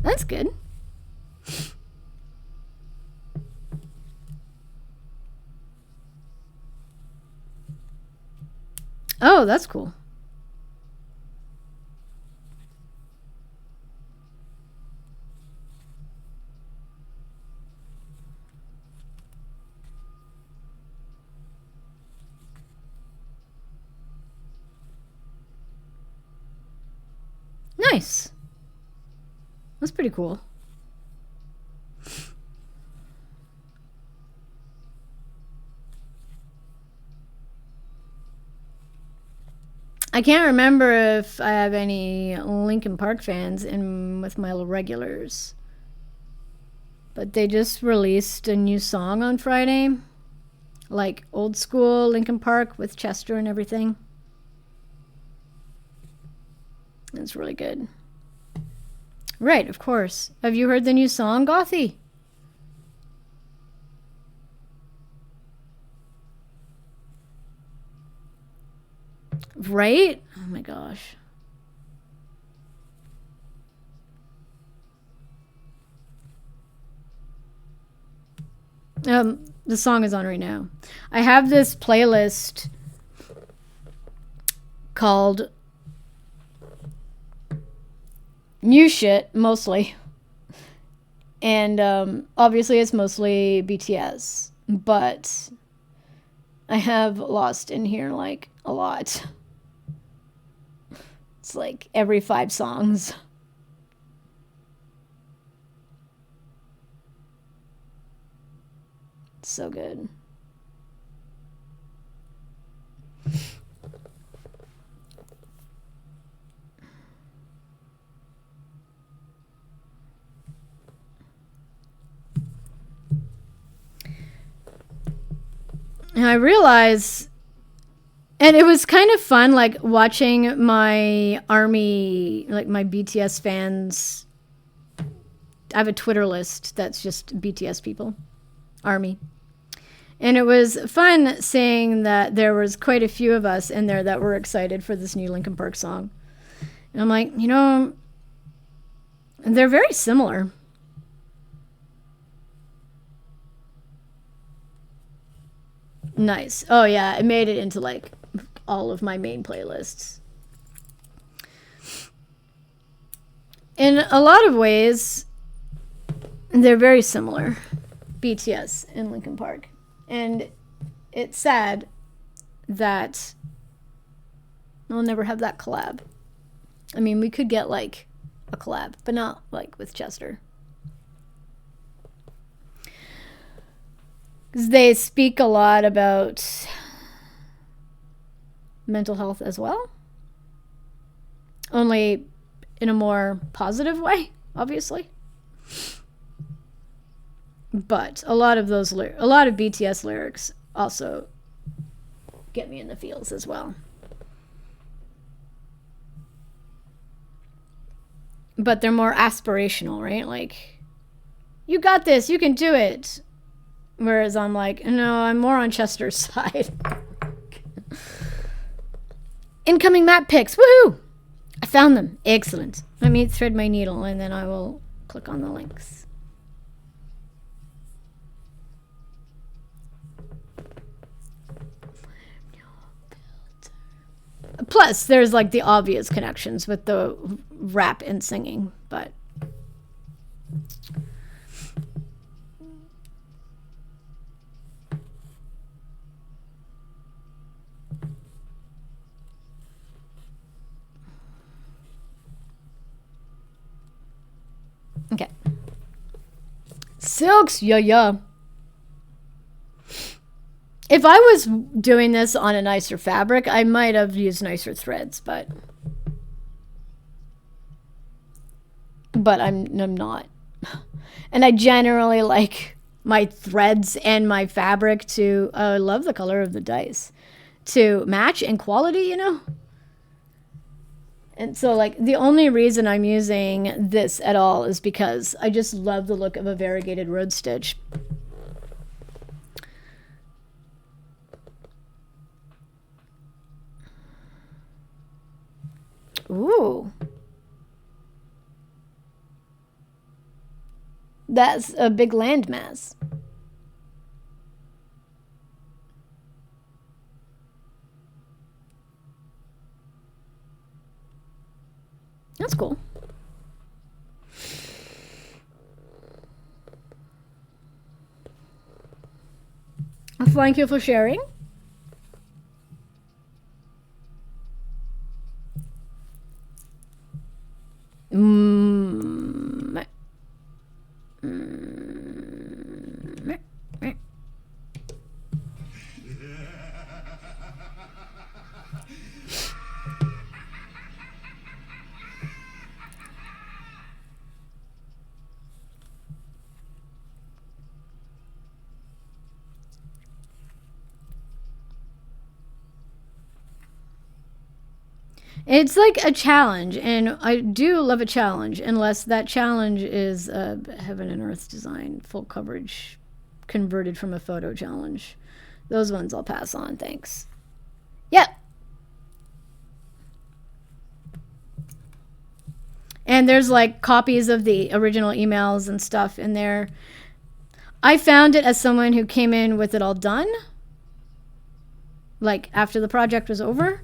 That's good. Oh, that's cool. Nice. That's pretty cool. I can't remember if I have any Linkin Park fans in with my regulars. But they just released a new song on Friday. Like old school Linkin Park with Chester and everything. It's really good. Right, of course. Have you heard the new song, Gothy? Right? Oh my gosh. The song is on right now. I have this playlist called New Shit, mostly. And obviously it's mostly BTS. But I have lost in here like a lot. It's like every 5 songs. It's so good. And I realize, and it was kind of fun, like watching my army, like my BTS fans. I have a Twitter list that's just BTS people, army. And it was fun seeing that there was quite a few of us in there that were excited for this new Linkin Park song. And I'm like, they're very similar. Nice. Oh yeah, it made it into like all of my main playlists. In a lot of ways, they're very similar, BTS and Linkin Park. And it's sad that we'll never have that collab. I mean, we could get like a collab, but not like with Chester. Because they speak a lot about mental health as well. Only in a more positive way, obviously. But a lot of BTS lyrics also get me in the feels as well. But they're more aspirational, right? Like, you got this, you can do it. Whereas I'm like, no, I'm more on Chester's side. Incoming map picks, woohoo! I found them, excellent. Let me thread my needle and then I will click on the links. Plus, there's like the obvious connections with the rap and singing, but okay. Silks, yeah. If I was doing this on a nicer fabric, I might have used nicer threads, but I'm not. And I generally like my threads and my fabric to, I love the color of the dice, to match in quality, And so, like, the only reason I'm using this at all is because I just love the look of a variegated road stitch. Ooh. That's a big landmass. That's cool. Thank you for sharing. It's like a challenge, and I do love a challenge, unless that challenge is a heaven and earth design, full coverage, converted from a photo challenge. Those ones I'll pass on, thanks. Yep. And there's like copies of the original emails and stuff in there. I found it as someone who came in with it all done, like after the project was over.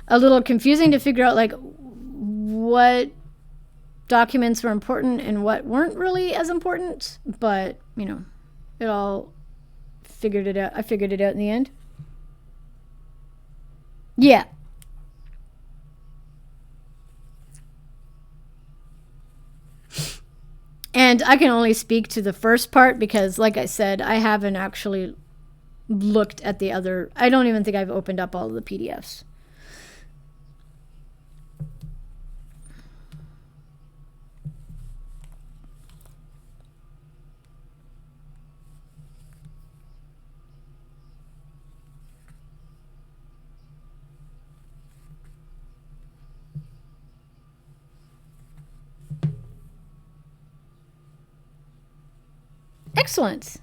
A little confusing to figure out like what documents were important and what weren't really as important, but you know, it all figured it out. I figured it out in the end. Yeah. And I can only speak to the first part because, like I said, I haven't actually looked at the other. I don't even think I've opened up all of the PDFs. Excellent.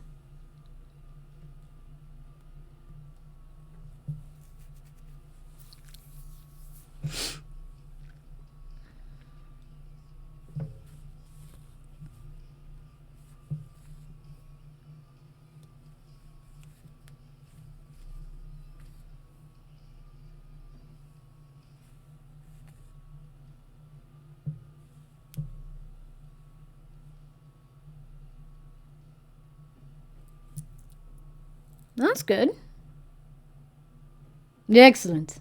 That's good. Excellent.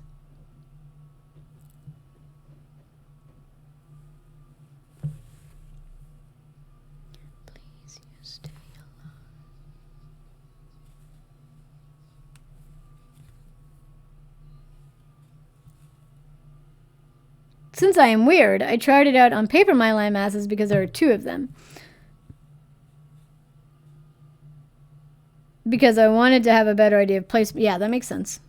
Please, you stay alive. Since I am weird, I tried it out on paper my land masses because there are 2 of them. Because I wanted to have a better idea of placement. Yeah, that makes sense.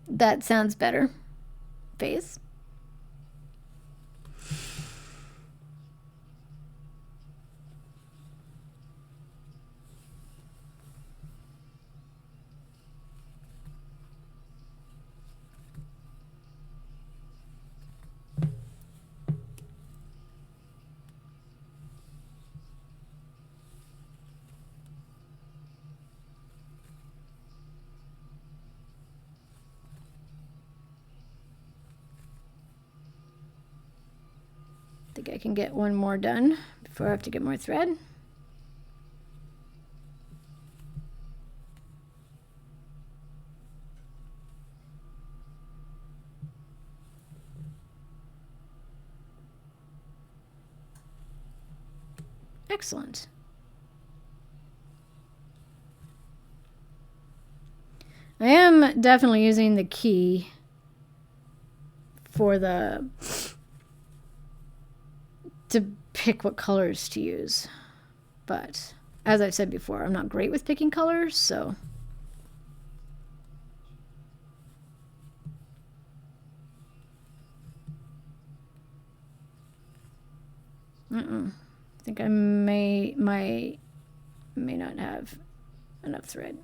That sounds better. Phase. I think I can get one more done before I have to get more thread. Excellent. I am definitely using the key for the to pick what colors to use. But as I've said before, I'm not great with picking colors, so I think I may not have enough thread.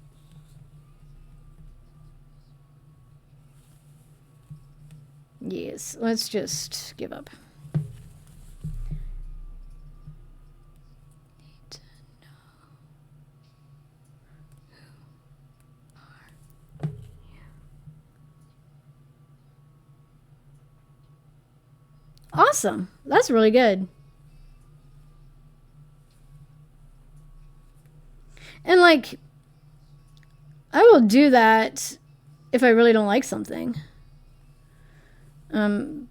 Yes, let's just give up. Awesome. That's really good. And like, I will do that if I really don't like something.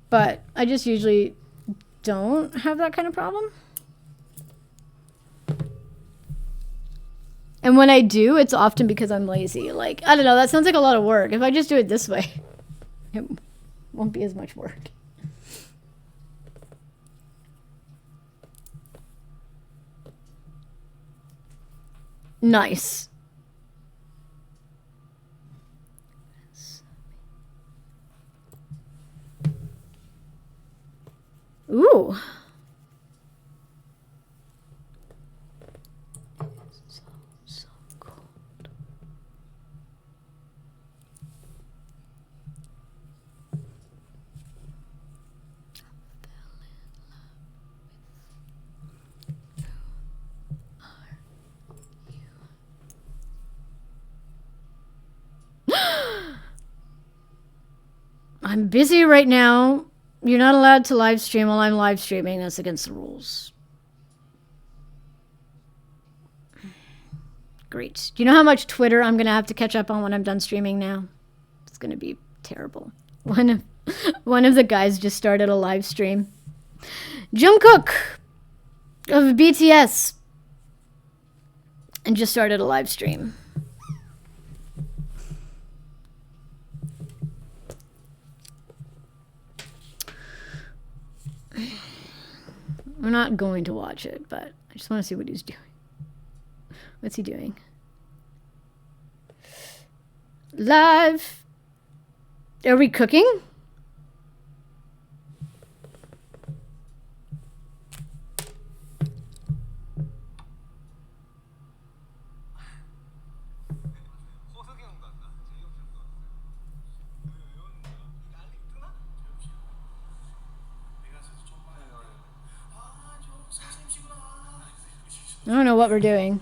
But I just usually don't have that kind of problem. And when I do, it's often because I'm lazy. Like, I don't know, that sounds like a lot of work. If I just do it this way, it won't be as much work. Nice. Ooh. So cold. I'm busy right now. You're not allowed to live stream while I'm live streaming. That's against the rules. Great. Do you know how much Twitter I'm going to have to catch up on when I'm done streaming now? It's going to be terrible. One of the guys just started a live stream. Jungkook of BTS. And just started a live stream. We're not going to watch it, but I just want to see what he's doing. What's he doing? Live. Are we cooking? I don't know what we're doing.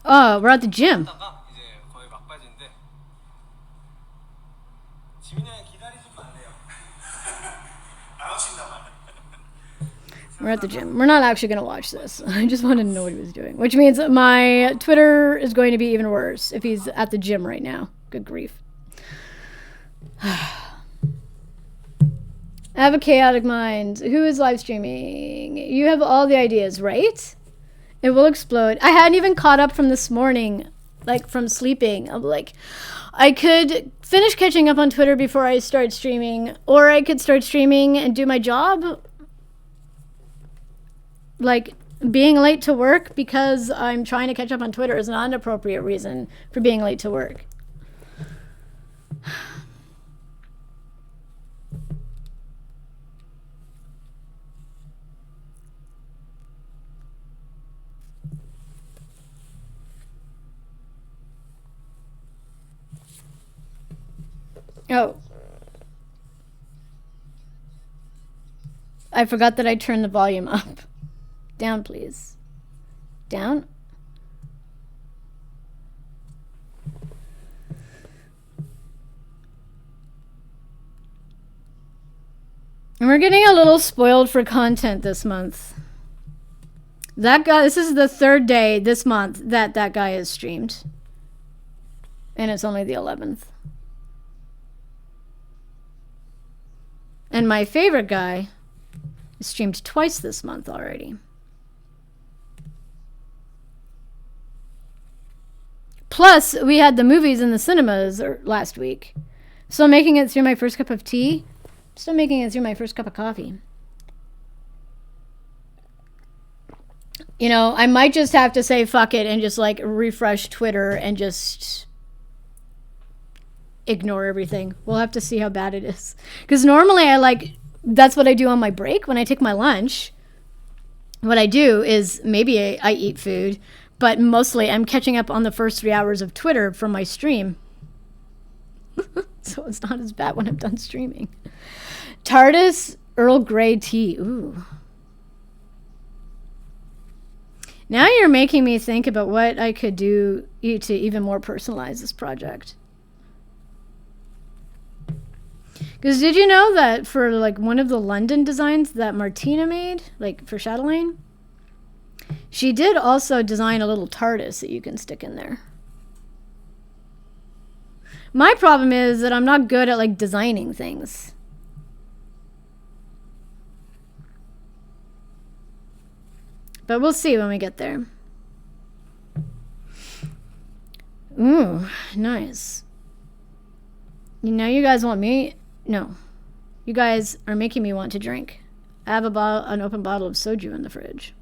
Oh, we're at the gym. We're at the gym. We're not actually going to watch this. I just wanted to know what he was doing. Which means my Twitter is going to be even worse if he's at the gym right now. Good grief. I have a chaotic mind. Who is live streaming? You have all the ideas, right? It will explode. I hadn't even caught up from this morning, like from sleeping. I'm like, I could finish catching up on Twitter before I start streaming, or I could start streaming and do my job. Like, being late to work because I'm trying to catch up on Twitter is not an appropriate reason for being late to work. Oh. I forgot that I turned the volume up. Down, please. Down. And we're getting a little spoiled for content this month. That guy, this is the third day this month that guy is streamed. And it's only the 11th. And my favorite guy is streamed twice this month already. Plus, we had the movies in the cinemas last week. So making it through my first cup of tea. Still making it through my first cup of coffee. You know, I might just have to say fuck it and just like refresh Twitter and just ignore everything. We'll have to see how bad it is. Because normally that's what I do on my break when I take my lunch. what I do is maybe I eat food, but mostly I'm catching up on the first 3 hours of Twitter from my stream. So it's not as bad when I'm done streaming. TARDIS Earl Grey tea. Ooh. Now you're making me think about what I could do to even more personalize this project. Because did you know that for like one of the London designs that Martina made, like for Chatelaine, she did also design a little TARDIS that you can stick in there. My problem is that I'm not good at like designing things. But we'll see when we get there. Ooh, nice. You know, you guys want me? No. You guys are making me want to drink. I have an open bottle of soju in the fridge.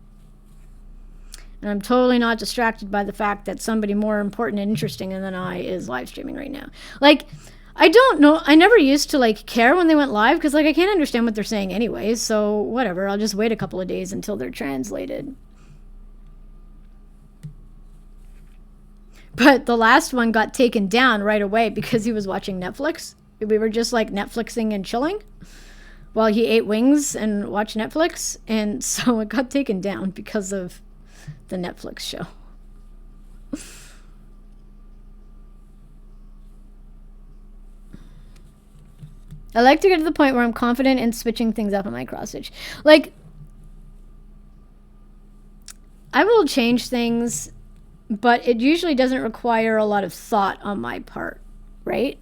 And I'm totally not distracted by the fact that somebody more important and interesting than I is live streaming right now. Like, I don't know. I never used to, like, care when they went live because, like, I can't understand what they're saying anyways. So, whatever. I'll just wait a couple of days until they're translated. But the last one got taken down right away because he was watching Netflix. We were just, like, Netflixing and chilling while he ate wings and watched Netflix. And so it got taken down because of the Netflix show. I like to get to the point where I'm confident in switching things up on my cross stitch. Like, I will change things, but it usually doesn't require a lot of thought on my part, right?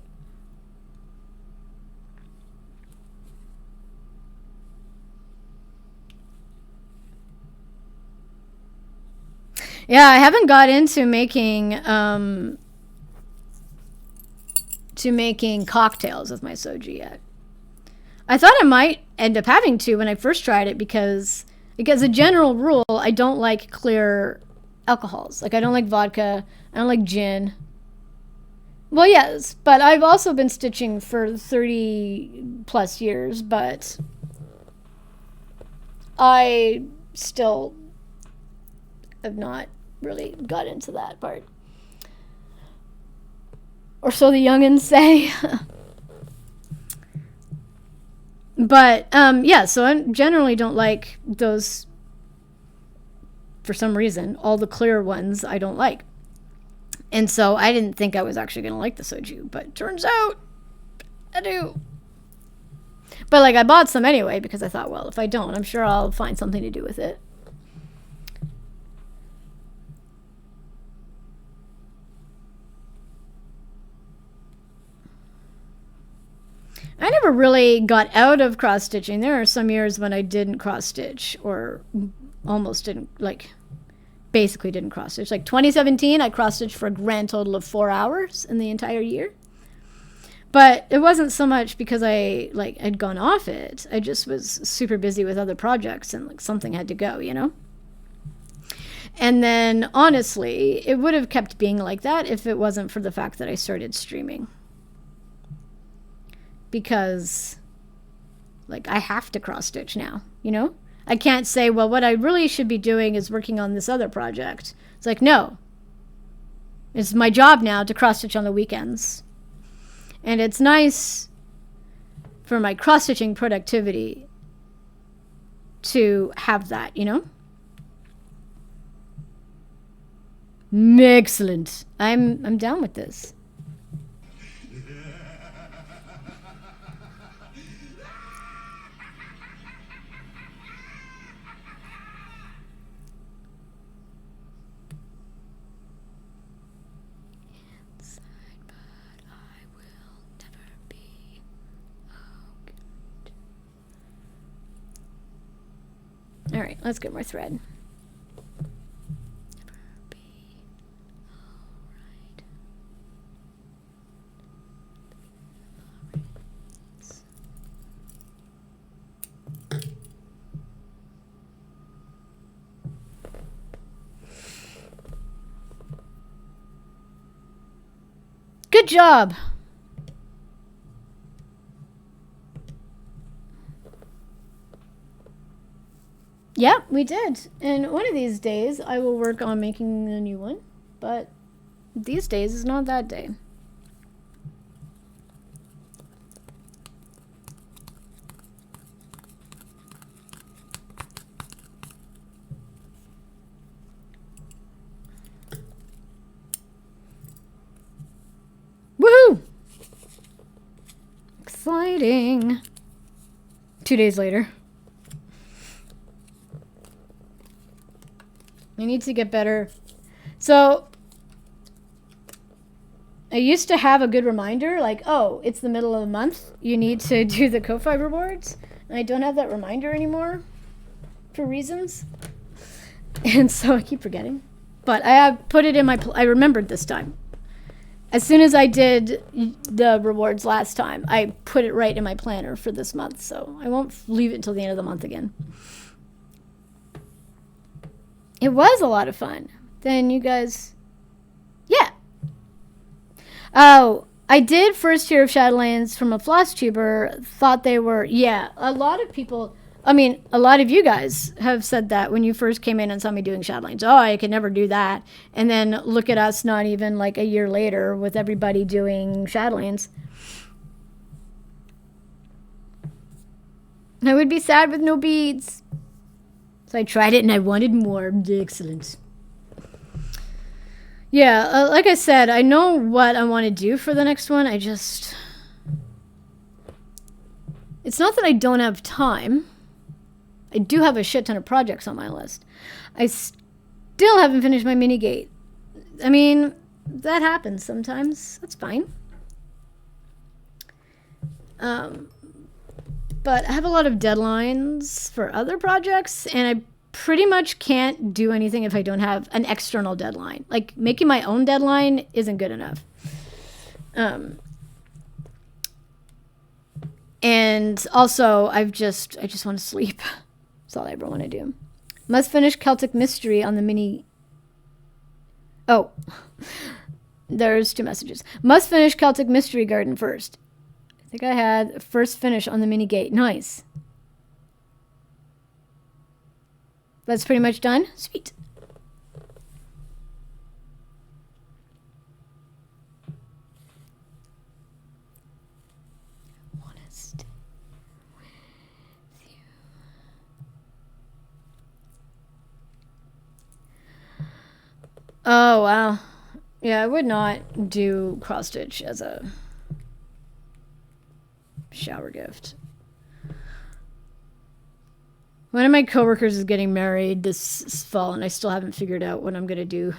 Yeah, I haven't got into making cocktails with my soju yet. I thought I might end up having to when I first tried it because a general rule, I don't like clear alcohols. Like, I don't like vodka. I don't like gin. Well, yes, but I've also been stitching for 30 plus years, but I still have not really got into that part. Or so the youngins say. But, yeah, so I generally don't like those, for some reason, all the clear ones I don't like. And so I didn't think I was actually going to like the soju, but turns out I do. But, like, I bought some anyway because I thought, well, if I don't, I'm sure I'll find something to do with it. I never really got out of cross stitching. There are some years when I didn't cross stitch or almost didn't, like, basically didn't cross stitch. Like 2017, I cross stitched for a grand total of 4 hours in the entire year. But it wasn't so much because I'd gone off it. I just was super busy with other projects and, like, something had to go, you know? And then, honestly, it would have kept being like that if it wasn't for the fact that I started streaming. Because, like, I have to cross stitch now, you know? I can't say, well, what I really should be doing is working on this other project. It's like, no. It's my job now to cross stitch on the weekends. And it's nice for my cross stitching productivity to have that, you know? Excellent. I'm down with this. All right, let's get more thread. Good job. Yeah, we did. And one of these days, I will work on making a new one. But these days is not that day. Woohoo! Exciting. 2 days later. I need to get better. So, I used to have a good reminder, like, oh, it's the middle of the month. You need to do the Ko-Fi rewards. And I don't have that reminder anymore for reasons. And so I keep forgetting. But I have put it in my... I remembered this time. As soon as I did the rewards last time, I put it right in my planner for this month. So I won't leave it until the end of the month again. It was a lot of fun. Then you guys... Yeah. Oh, I did first hear of Shadowlands from a floss tuber. Thought they were... Yeah, a lot of people... I mean, a lot of you guys have said that when you first came in and saw me doing Shadowlands. Oh, I could never do that. And then look at us not even like a year later with everybody doing Shadowlands. I would be sad with no beads. So I tried it and I wanted more. Excellent. Yeah, like I said, I know what I want to do for the next one. I just... It's not that I don't have time. I do have a shit ton of projects on my list. I still haven't finished my mini gate. I mean, that happens sometimes. That's fine. But I have a lot of deadlines for other projects, and I pretty much can't do anything if I don't have an external deadline. Like, making my own deadline isn't good enough. And also, I just want to sleep. That's all I ever want to do. Must finish Celtic Mystery on the mini... Oh. There's 2 messages. Must finish Celtic Mystery Garden first. I think I had first finish on the mini gate. Nice. That's pretty much done? Sweet. Oh, wow. Yeah, I would not do cross stitch as a shower gift. One of my coworkers is getting married this fall, and I still haven't figured out what I'm going to do.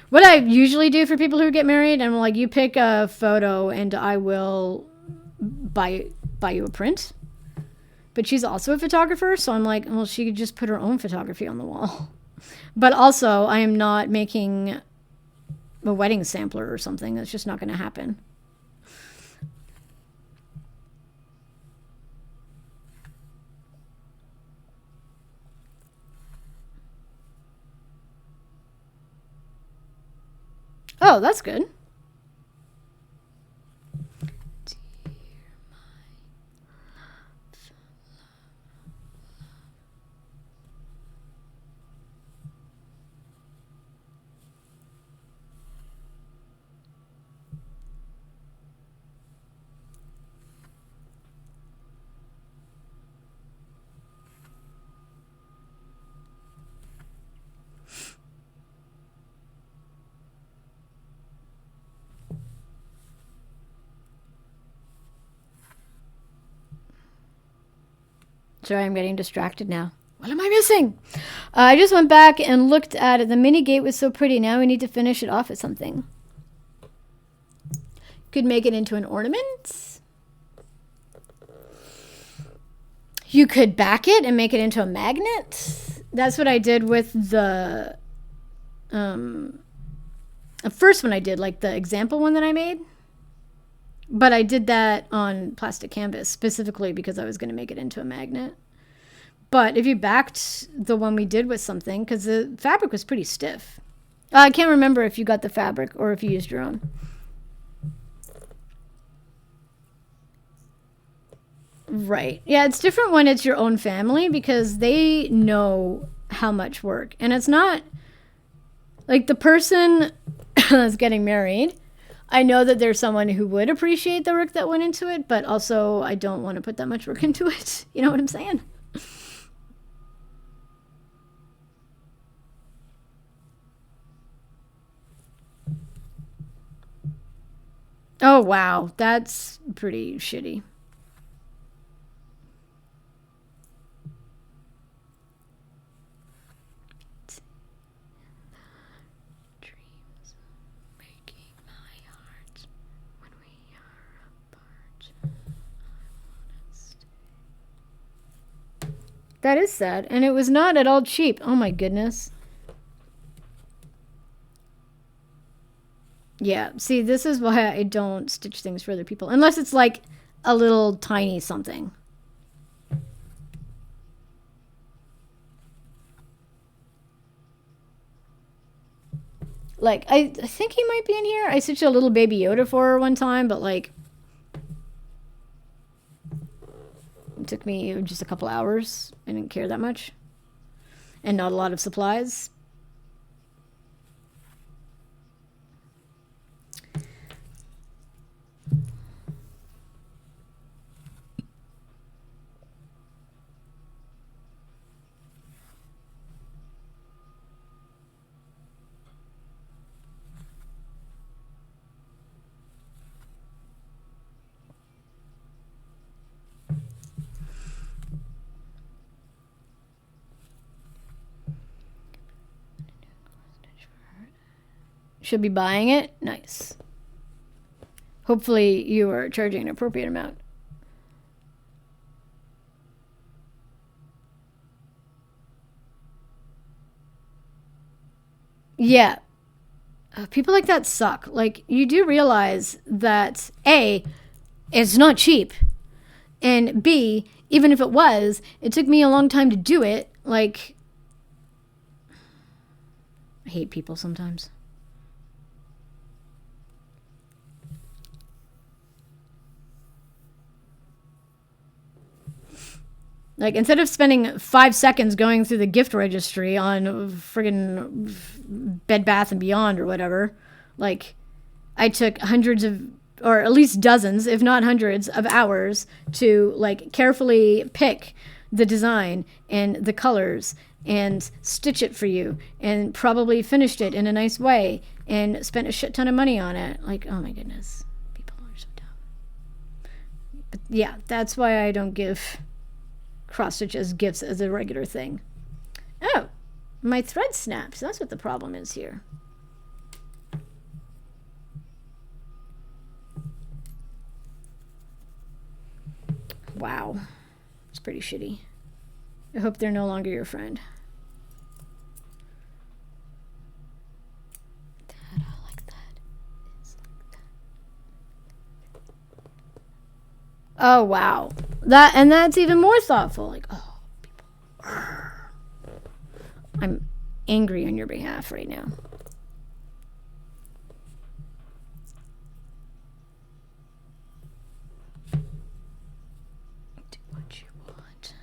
What I usually do for people who get married, I'm like, you pick a photo and I will buy you a print. But she's also a photographer, so I'm like, well, she could just put her own photography on the wall. But also, I am not making a wedding sampler or something. That's just not going to happen. Oh, that's good. Sorry, I'm getting distracted now. What am I missing? I just went back and looked at it. The mini gate was so pretty. Now we need to finish it off at something. Could make it into an ornament. You could back it and make it into a magnet. That's what I did with the first one I did, like the example one that I made. But I did that on plastic canvas specifically because I was going to make it into a magnet. But if you backed the one we did with something, because the fabric was pretty stiff. I can't remember if you got the fabric or if you used your own. Right. Yeah, it's different when it's your own family because they know how much work. And it's not like the person that's getting married. I know that there's someone who would appreciate the work that went into it, but also I don't want to put that much work into it. You know what I'm saying? Oh, wow. That's pretty shitty. Dreams breaking my heart when we are apart. That is sad. And it was not at all cheap. Oh my goodness. Yeah, see, this is why I don't stitch things for other people. Unless it's like a little tiny something. Like, I think he might be in here. I stitched a little baby Yoda for her one time, but like... It took me just a couple hours. I didn't care that much. And not a lot of supplies. Should be buying it. Nice. Hopefully you are charging an appropriate amount. Yeah. People like that suck. Like, you do realize that A, it's not cheap. And B, even if it was, it took me a long time to do it. Like, I hate people sometimes. Like, instead of spending 5 seconds going through the gift registry on friggin' Bed Bath & Beyond or whatever, like, I took hundreds of, or at least dozens, if not hundreds, of hours to, like, carefully pick the design and the colors and stitch it for you and probably finished it in a nice way and spent a shit ton of money on it. Like, oh my goodness. People are so dumb. But yeah, that's why I don't give cross stitch as gifts as a regular thing. Oh, my thread snaps. That's what the problem is here. Wow. It's pretty shitty. I hope they're no longer your friend. I like that. It's like that. Oh, wow. That's even more thoughtful. Like, oh, people. I'm angry on your behalf right now. Do what you want.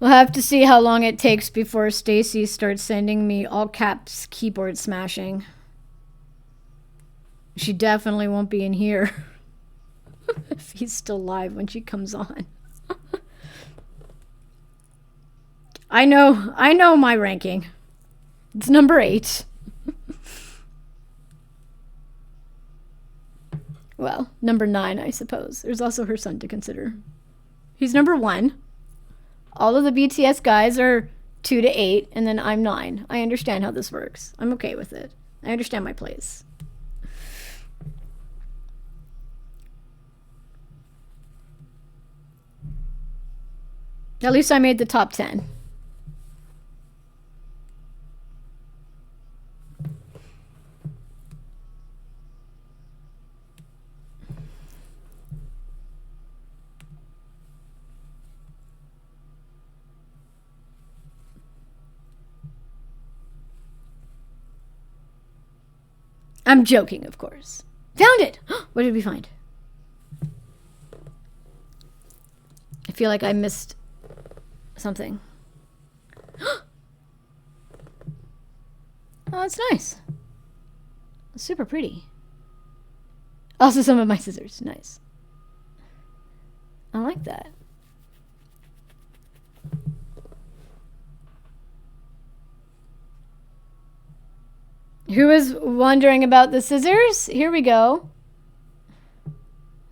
We'll have to see how long it takes before Stacy starts sending me all caps keyboard smashing. She definitely won't be in here if he's still live when she comes on. I know my ranking. It's number 8. Well, number 9, I suppose. There's also her son to consider. He's number 1. All of the BTS guys are 2 to 8, and then I'm 9. I understand how this works. I'm okay with it. I understand my place. At least I made the top 10. I'm joking, of course. Found it! What did we find? I feel like I missed something. Oh, it's nice. It's super pretty. Also, some of my scissors. Nice. I like that. Who is wondering about the scissors? Here we go.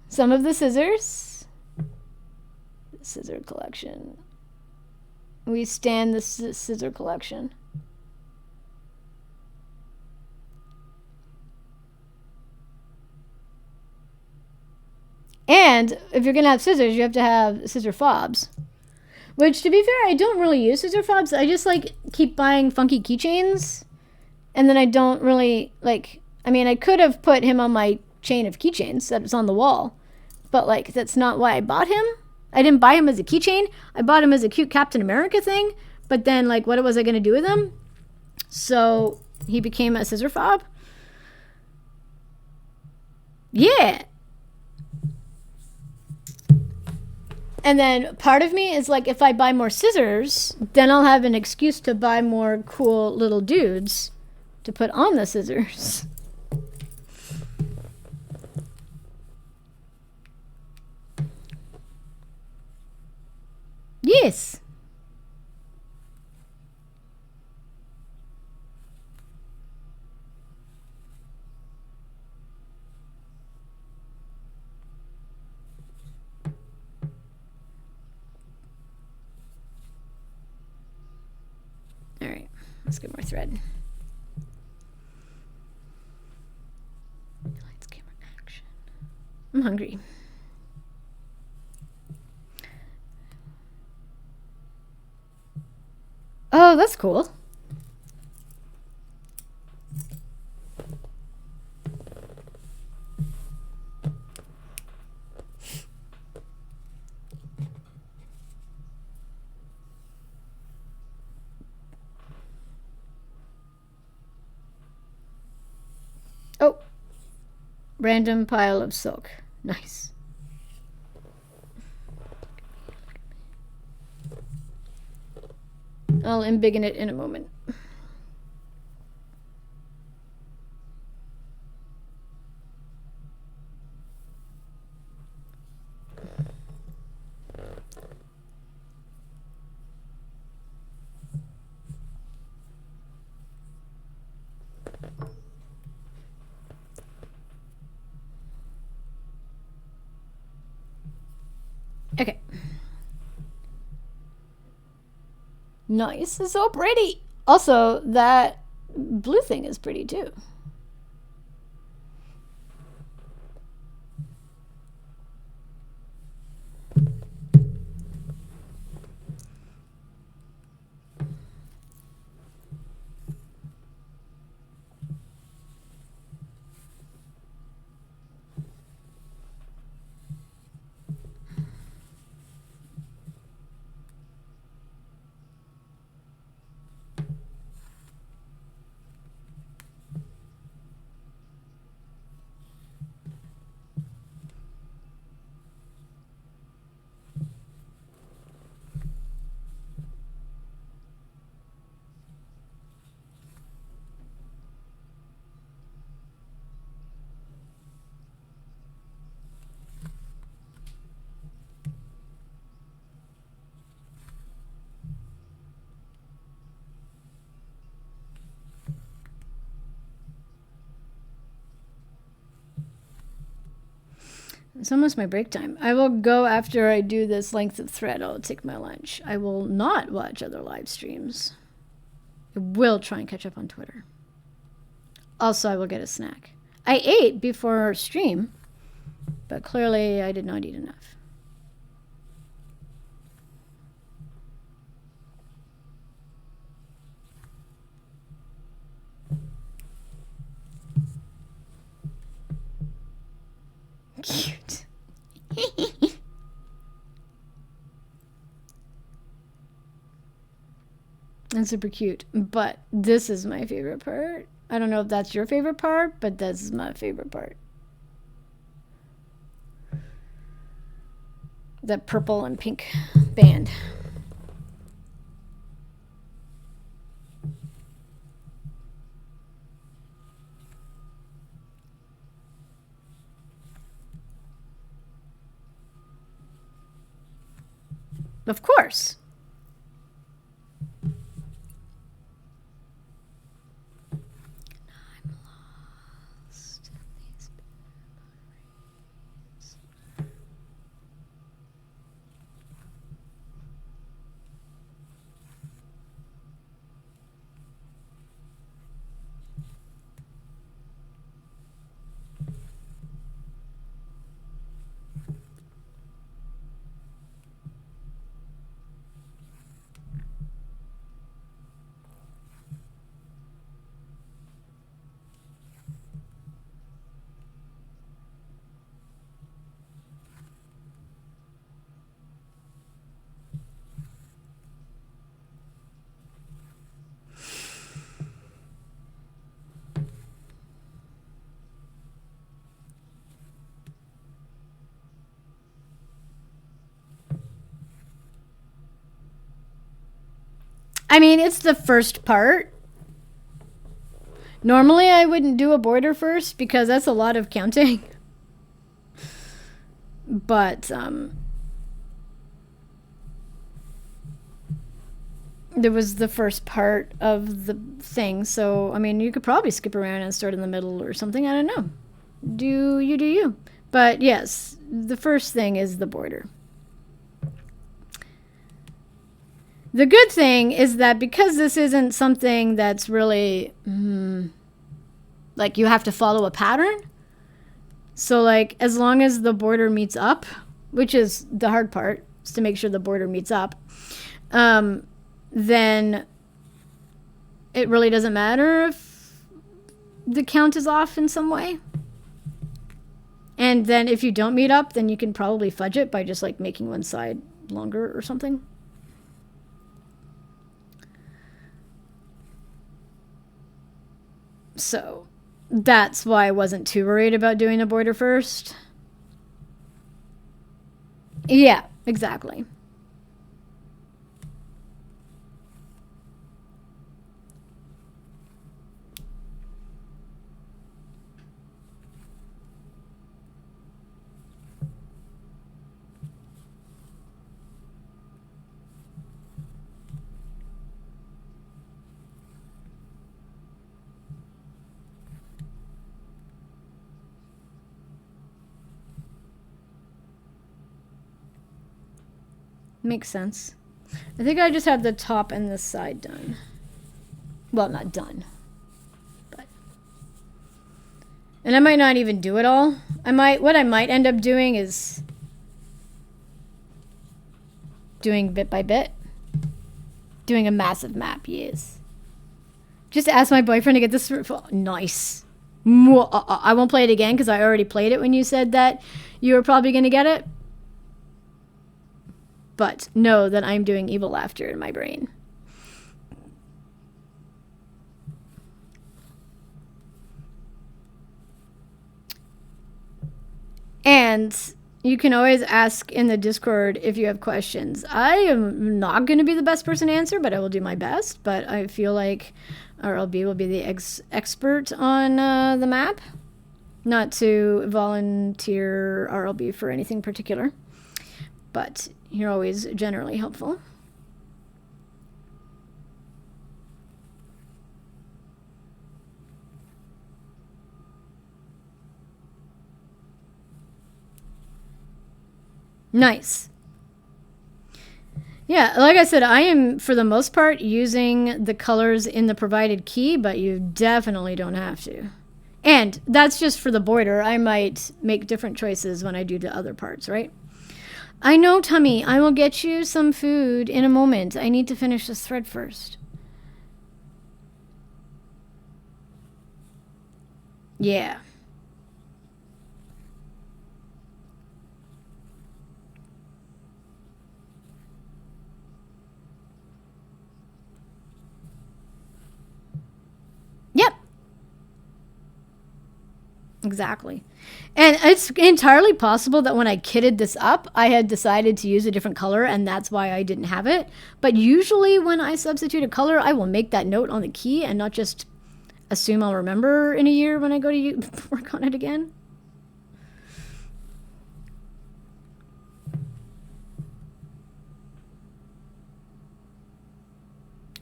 Some of the scissors. Scissor collection. We stand the scissor collection. And if you're going to have scissors, you have to have scissor fobs. Which, to be fair, I don't really use scissor fobs. I just, like, keep buying funky keychains. And then I don't really, like... I mean, I could have put him on my chain of keychains that was on the wall. But, like, that's not why I bought him. I didn't buy him as a keychain. I bought him as a cute Captain America thing. But then, like, what was I going to do with him? So, he became a scissor fob. Yeah. And then part of me is like, if I buy more scissors, then I'll have an excuse to buy more cool little dudes to put on the scissors. Yes. All right, let's get more thread. Lights, camera, action. I'm hungry. Oh, that's cool. Oh, random pile of silk. Nice. I'll embiggen it in a moment. Okay. Nice. It's so pretty. Also, that blue thing is pretty too. It's almost my break time. I will go after I do this length of thread. I'll take my lunch. I will not watch other live streams. I will try and catch up on Twitter. Also, I will get a snack. I ate before our stream, but clearly I did not eat enough. Cute. That's super cute. But this is my favorite part. I don't know if that's your favorite part, but this is my favorite part. The purple and pink band. Of course. I'm lost in these memories. I mean, it's the first part. Normally, I wouldn't do a border first because that's a lot of counting. But, there was the first part of the thing. So, I mean, you could probably skip around and start in the middle or something. I don't know. Do you. But, yes, the first thing is the border. The good thing is that because this isn't something that's really, like you have to follow a pattern. So like as long as the border meets up, which is the hard part, is to make sure the border meets up, then it really doesn't matter if the count is off in some way. And then if you don't meet up, then you can probably fudge it by just like making one side longer or something. So that's why I wasn't too worried about doing the border first. Yeah, exactly. Makes sense. I think I just have the top and the side done. Well, not done. But. And I might not even do it all. What I might end up doing is doing bit by bit. Doing a massive map, yes. Just ask my boyfriend to get this. Nice. I won't play it again because I already played it when you said that you were probably going to get it. But know that I'm doing evil laughter in my brain. And you can always ask in the Discord if you have questions. I am not going to be the best person to answer, but I will do my best. But I feel like RLB will be the expert on the map. Not to volunteer RLB for anything particular. But you're always generally helpful. Nice. Yeah, like I said, I am, for the most part, using the colors in the provided key, but you definitely don't have to. And that's just for the border. I might make different choices when I do the other parts, right? I know, Tummy. I will get you some food in a moment. I need to finish this thread first. Yeah. Yep. Exactly. And it's entirely possible that when I kitted this up, I had decided to use a different color, and that's why I didn't have it. But usually when I substitute a color, I will make that note on the key and not just assume I'll remember in a year when I go to work on it again.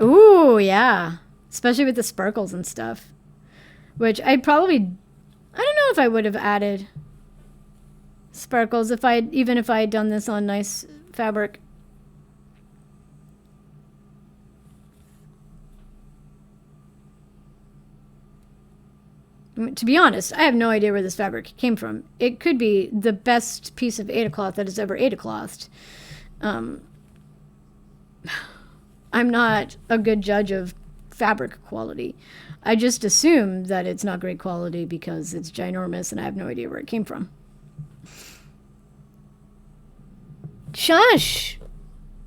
Ooh, yeah. Especially with the sparkles and stuff. Which I don't know if I would have added sparkles even if I had done this on nice fabric. To be honest, I have no idea where this fabric came from. It could be the best piece of Ada cloth that has ever Ada clothed. I'm not a good judge of fabric quality. I just assume that it's not great quality because it's ginormous and I have no idea where it came from. Shush!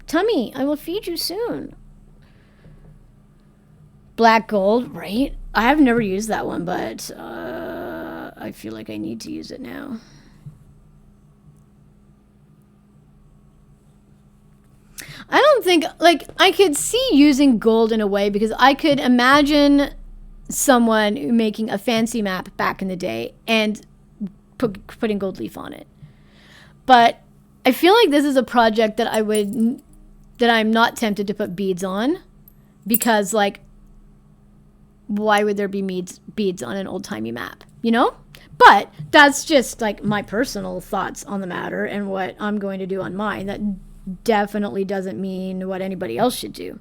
Tummy, I will feed you soon. Black gold, right? I have never used that one, but I feel like I need to use it now. I don't think, like, I could see using gold in a way because I could imagine someone making a fancy map back in the day and putting gold leaf on it. But I feel like this is a project that I'm not tempted to put beads on because, like, why would there be beads on an old-timey map, you know? But that's just, like, my personal thoughts on the matter and what I'm going to do on mine. That definitely doesn't mean what anybody else should do.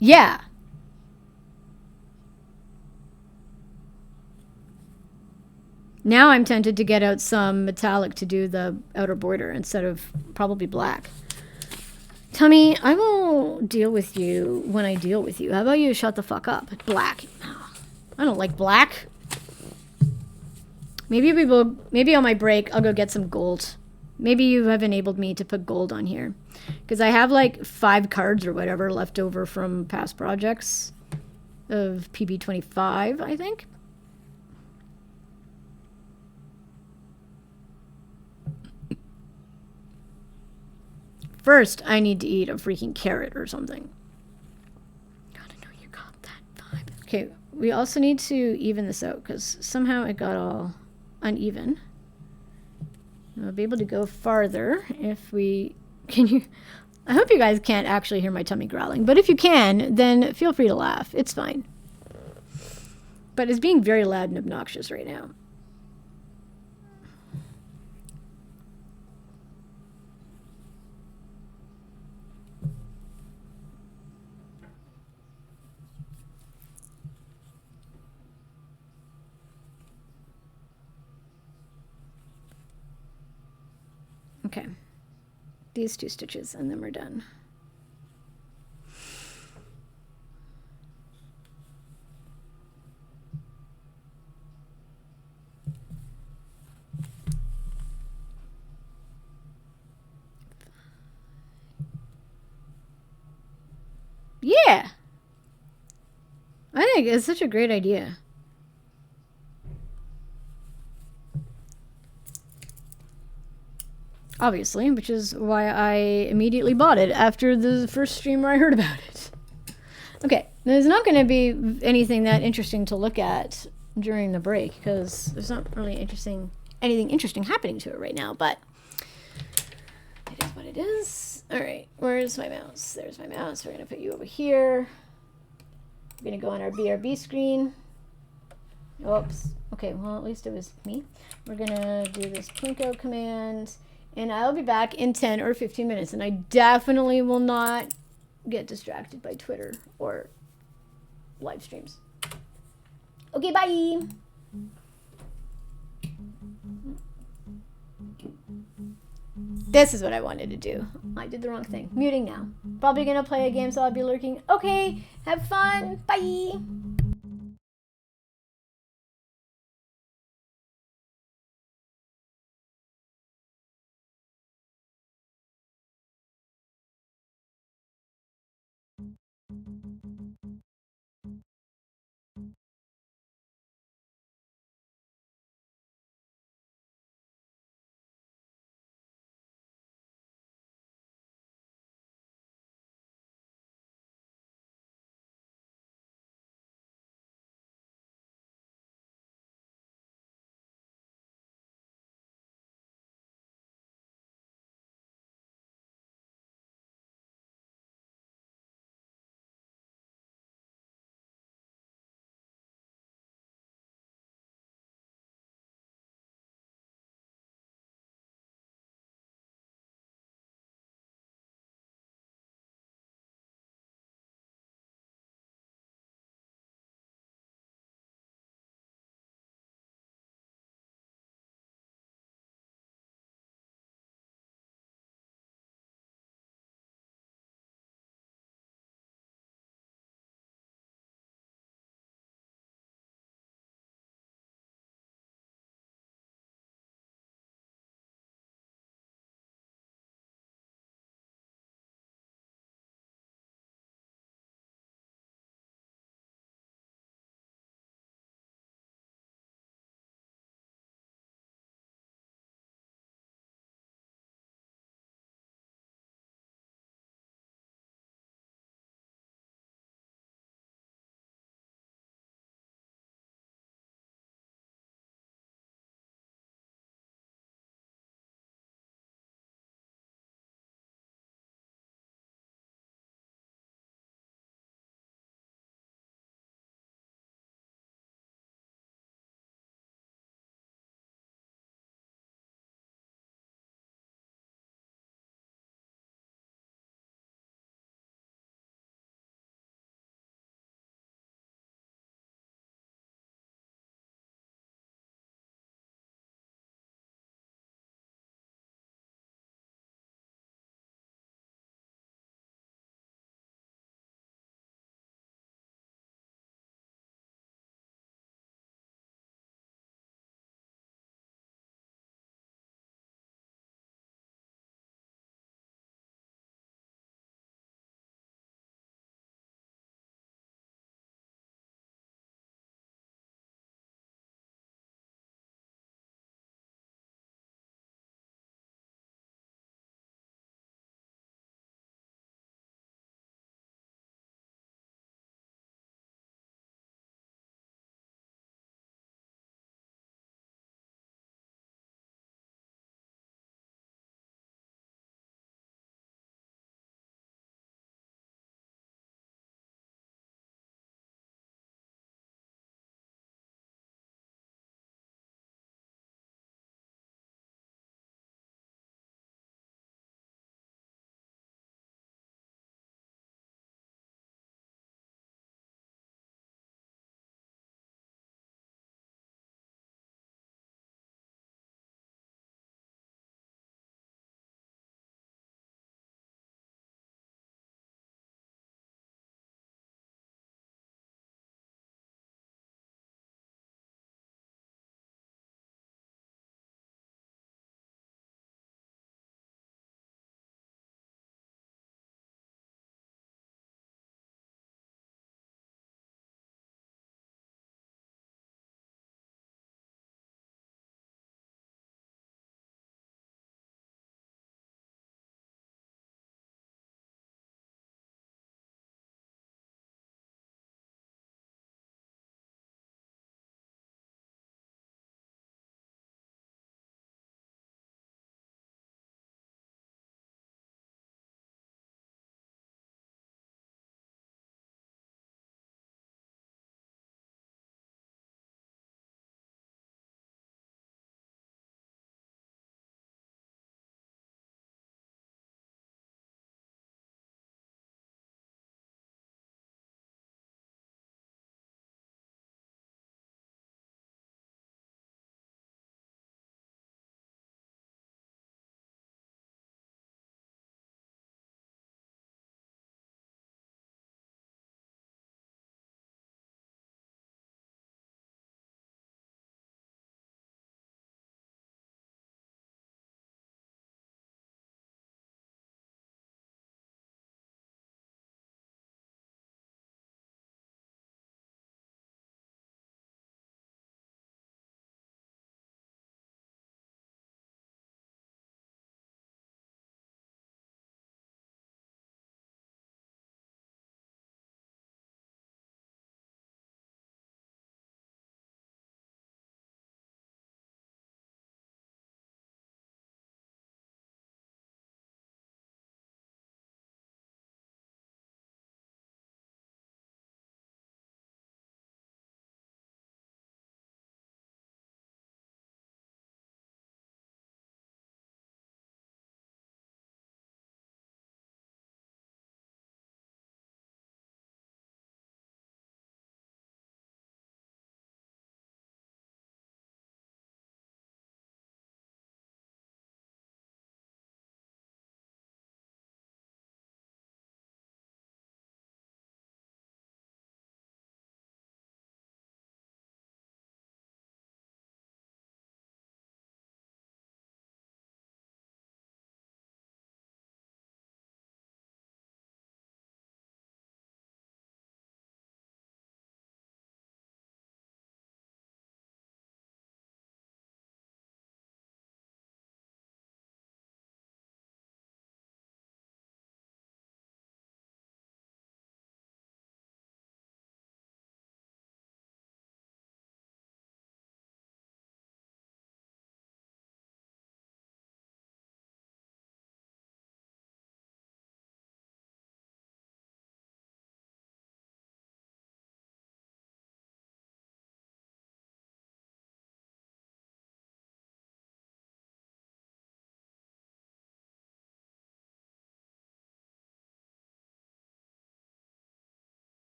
Yeah. Now I'm tempted to get out some metallic to do the outer border instead of probably black. Tummy, I will deal with you when I deal with you. How about you shut the fuck up? Black. I don't like black. Maybe on my break, I'll go get some gold. Maybe you have enabled me to put gold on here. Because I have like 5 cards or whatever left over from past projects of PB25, I think. First, I need to eat a freaking carrot or something. God, I know you got that vibe. Okay, we also need to even this out because somehow it got all uneven. I'll be able to go farther if we... I hope you guys can't actually hear my tummy growling, but if you can, then feel free to laugh. It's fine. But it's being very loud and obnoxious right now. Okay, these 2 stitches and then we're done. Yeah, I think it's such a great idea. Obviously, which is why I immediately bought it after the first stream where I heard about it. Okay, there's not going to be anything that interesting to look at during the break because there's not really anything interesting happening to it right now, but it is what it is. All right, where's my mouse? There's my mouse. We're going to put you over here. We're going to go on our BRB screen. Oops. Okay, well, at least it was me. We're gonna do this plinko command, and I'll be back in 10 or 15 minutes, and I definitely will not get distracted by Twitter or live streams. Okay, bye! This is what I wanted to do. I did the wrong thing. Muting now. Probably gonna play a game, so I'll be lurking. Okay, have fun. Bye!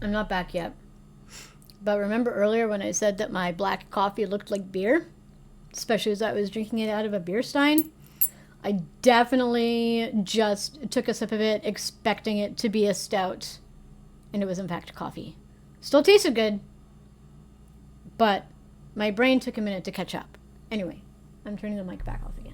I'm not back yet. But remember earlier when I said that my black coffee looked like beer? Especially as I was drinking it out of a beer stein? I definitely just took a sip of it expecting it to be a stout. And it was in fact coffee. Still tasted good. But my brain took a minute to catch up. Anyway, I'm turning the mic back off again.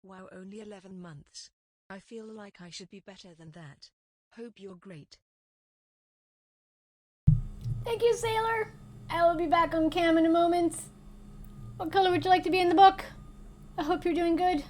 Wow, only 11 months. I feel like I should be better than that. Hope you're great. Thank you, Sailor. I will be back on cam in a moment. What color would you like to be in the book? I hope you're doing good.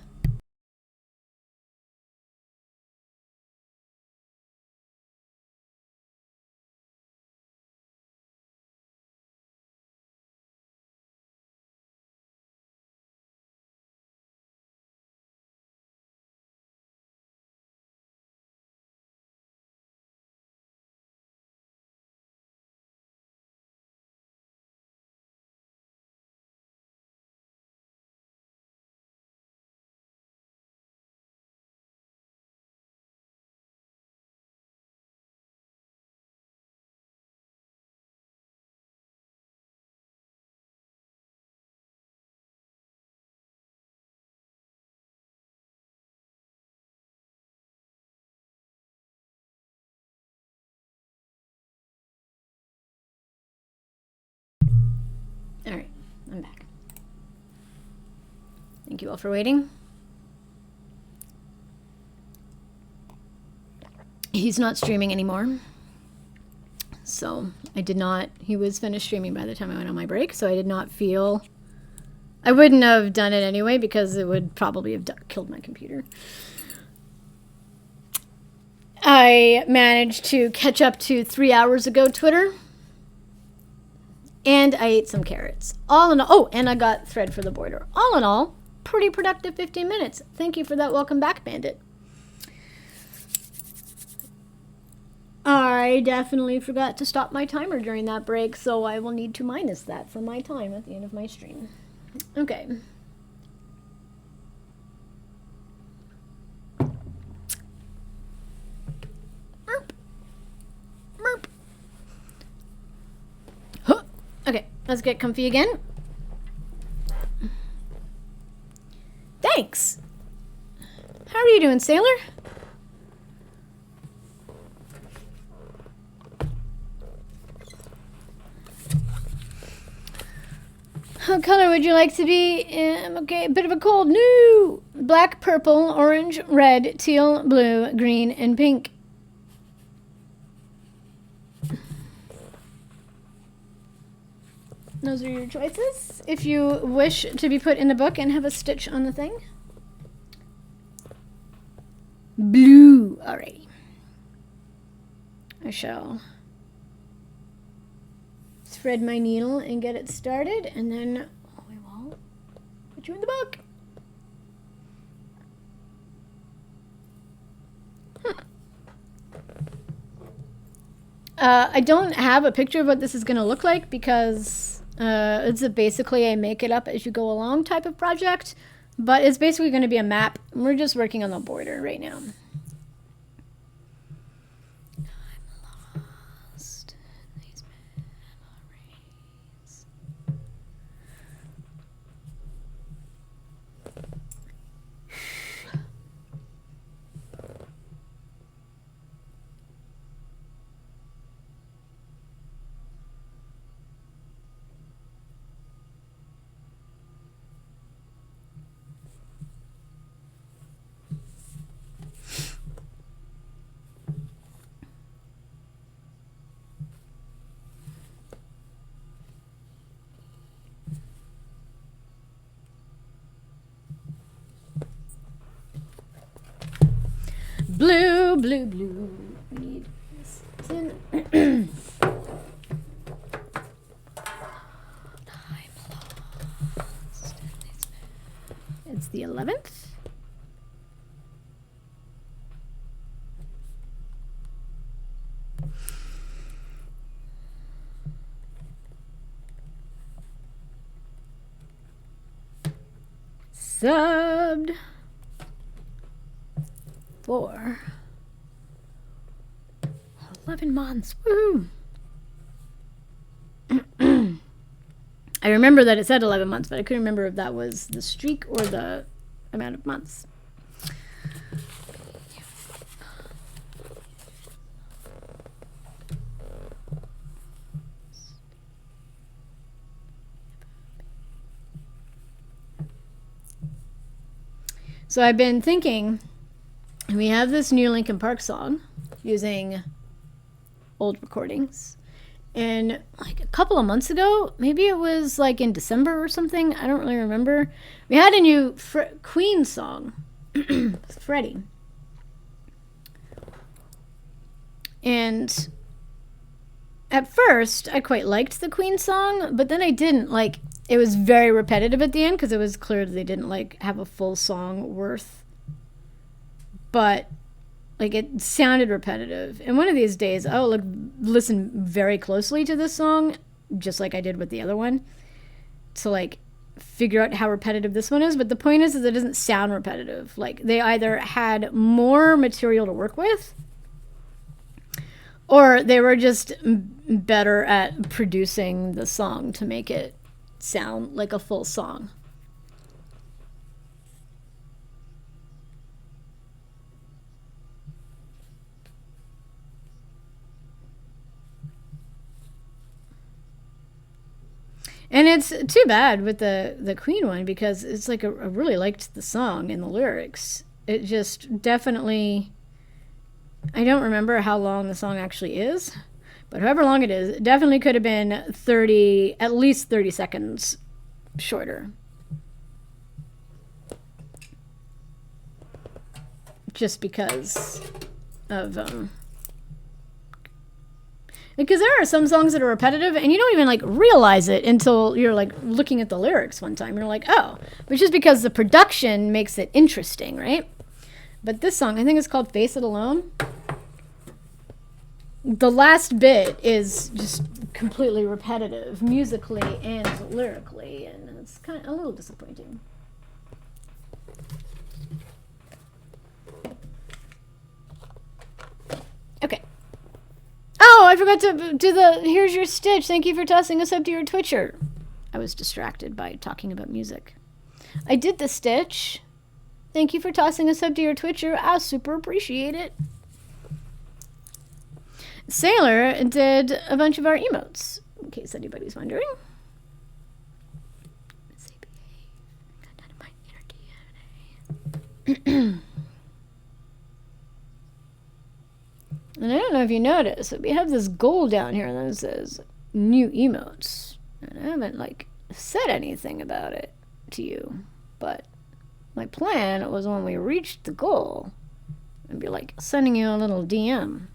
Alright, I'm back. Thank you all for waiting. He's not streaming anymore. So he was finished streaming by the time I went on my break, so I did not feel, I wouldn't have done it anyway because it would probably have killed my computer. I managed to catch up to 3 hours ago Twitter. And I ate some carrots. All in all, oh, and I got thread for the border. All in all, pretty productive 15 minutes. Thank you for that. Welcome back, Bandit. I definitely forgot to stop my timer during that break, so I will need to minus that from my time at the end of my stream. Okay. Merp. Merp. Huh. Okay, let's get comfy again. Thanks. How are you doing, Sailor? What color would you like to be? Okay, a bit of a cold. No! Black, purple, orange, red, teal, blue, green, and pink. Those are your choices. If you wish to be put in the book and have a stitch on the thing. Blue. Alrighty. I shall thread my needle and get it started, and then we will put you in the book. I don't have a picture of what this is going to look like because it's basically a make it up as you go along type of project, but it's basically going to be a map. We're just working on the border right now. I'm lost in these memories. Blue, blue, blue. We need this. It's the 11th. Subbed. 4. 11 months. Woo! I remember that it said 11 months, but I couldn't remember if that was the streak or the amount of months. So I've been thinking, we have this new Linkin Park song using old recordings. And like a couple of months ago, maybe it was like in December or something, I don't really remember, we had a new Queen song, Freddie. And at first, I quite liked the Queen song, but then I didn't. Like, it was very repetitive at the end because it was clear that they didn't like have a full song worth. But like, it sounded repetitive. And one of these days, I'll listen very closely to this song, just like I did with the other one, to like figure out how repetitive this one is. But the point is that it doesn't sound repetitive. Like, they either had more material to work with, or they were just better at producing the song to make it sound like a full song. And it's too bad with the Queen one because it's like I really liked the song and the lyrics. It just definitely, I don't remember how long the song actually is, but however long it is, it definitely could have been at least 30 seconds shorter. Just because of because there are some songs that are repetitive and you don't even like realize it until you're like looking at the lyrics one time. You're like, oh, but just because the production makes it interesting, right? But this song, I think it's called Face It Alone. The last bit is just completely repetitive musically and lyrically, and it's kind of a little disappointing. Okay. Oh, I forgot to do here's your stitch. Thank you for tossing us up to your Twitcher. I was distracted by talking about music. I did the stitch. Thank you for tossing us up to your Twitcher. I super appreciate it. Sailor did a bunch of our emotes, in case anybody's wondering. And I don't know if you noticed, but we have this goal down here that says new emotes. And I haven't like said anything about it to you, but my plan was when we reached the goal, I'd be like sending you a little DM.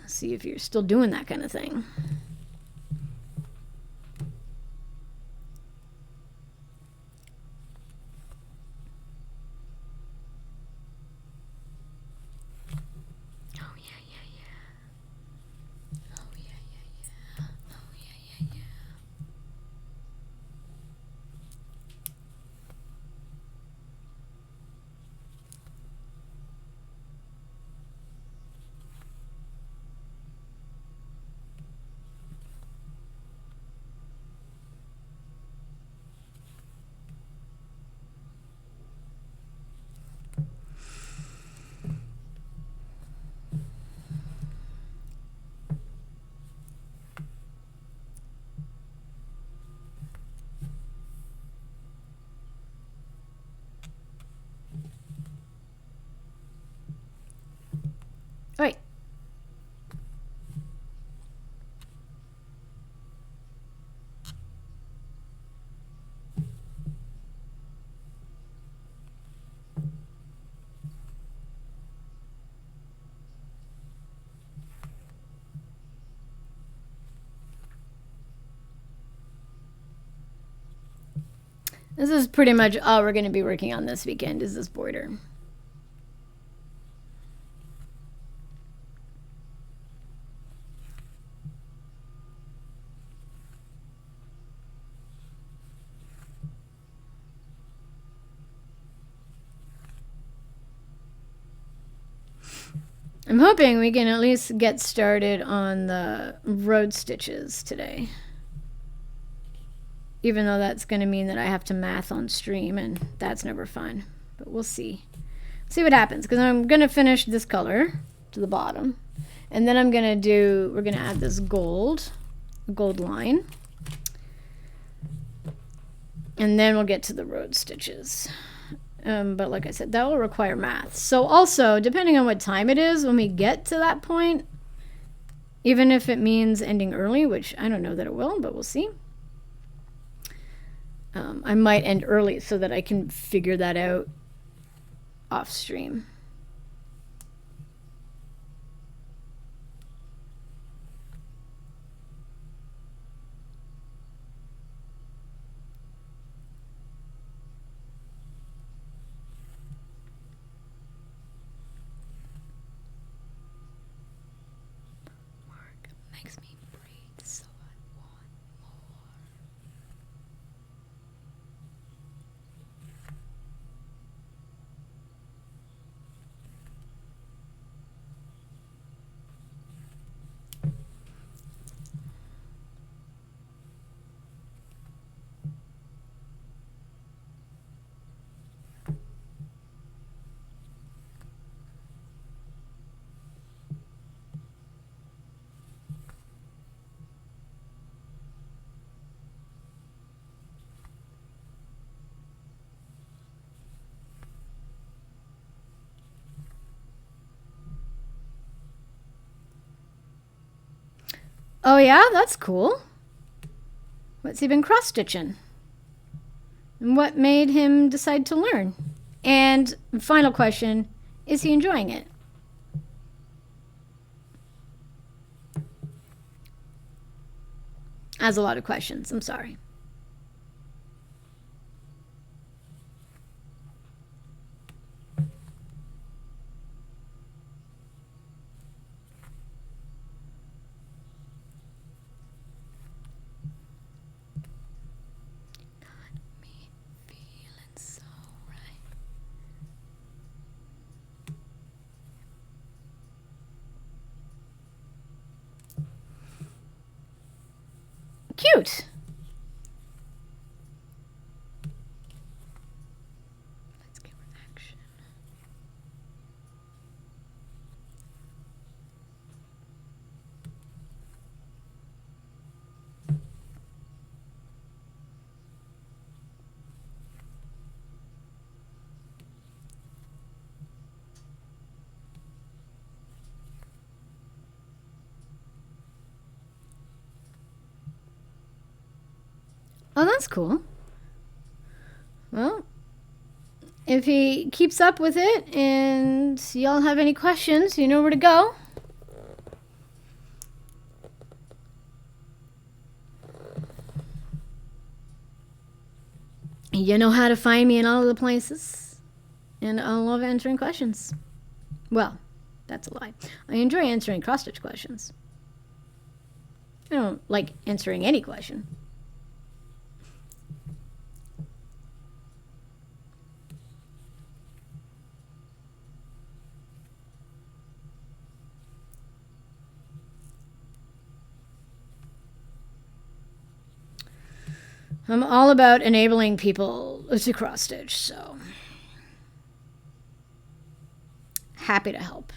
See if you're still doing that kind of thing. Right. This is pretty much all we're going to be working on this weekend is this border. I'm hoping we can at least get started on the road stitches today. Even though that's going to mean that I have to math on stream, and that's never fun. But we'll see. See what happens, because I'm going to finish this color to the bottom. And then we're going to add this gold line. And then we'll get to the road stitches. But like I said, that will require math. So also, depending on what time it is when we get to that point, even if it means ending early, which I don't know that it will, but we'll see. I might end early so that I can figure that out off stream. Oh yeah, that's cool. What's he been cross-stitching? And what made him decide to learn? And final question, is he enjoying it? That's a lot of questions, I'm sorry. Cute. Oh, that's cool. Well, if he keeps up with it and y'all have any questions, you know where to go. You know how to find me in all of the places. And I love answering questions. Well, that's a lie. I enjoy answering cross-stitch questions. I don't like answering any question. I'm all about enabling people to cross-stitch, so happy to help.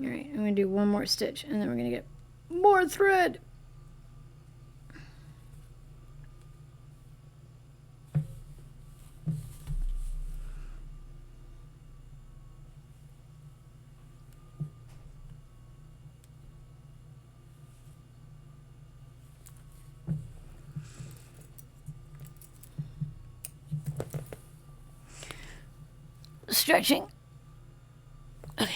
All right, I'm going to do one more stitch and then we're going to get more thread. Stretching. Okay.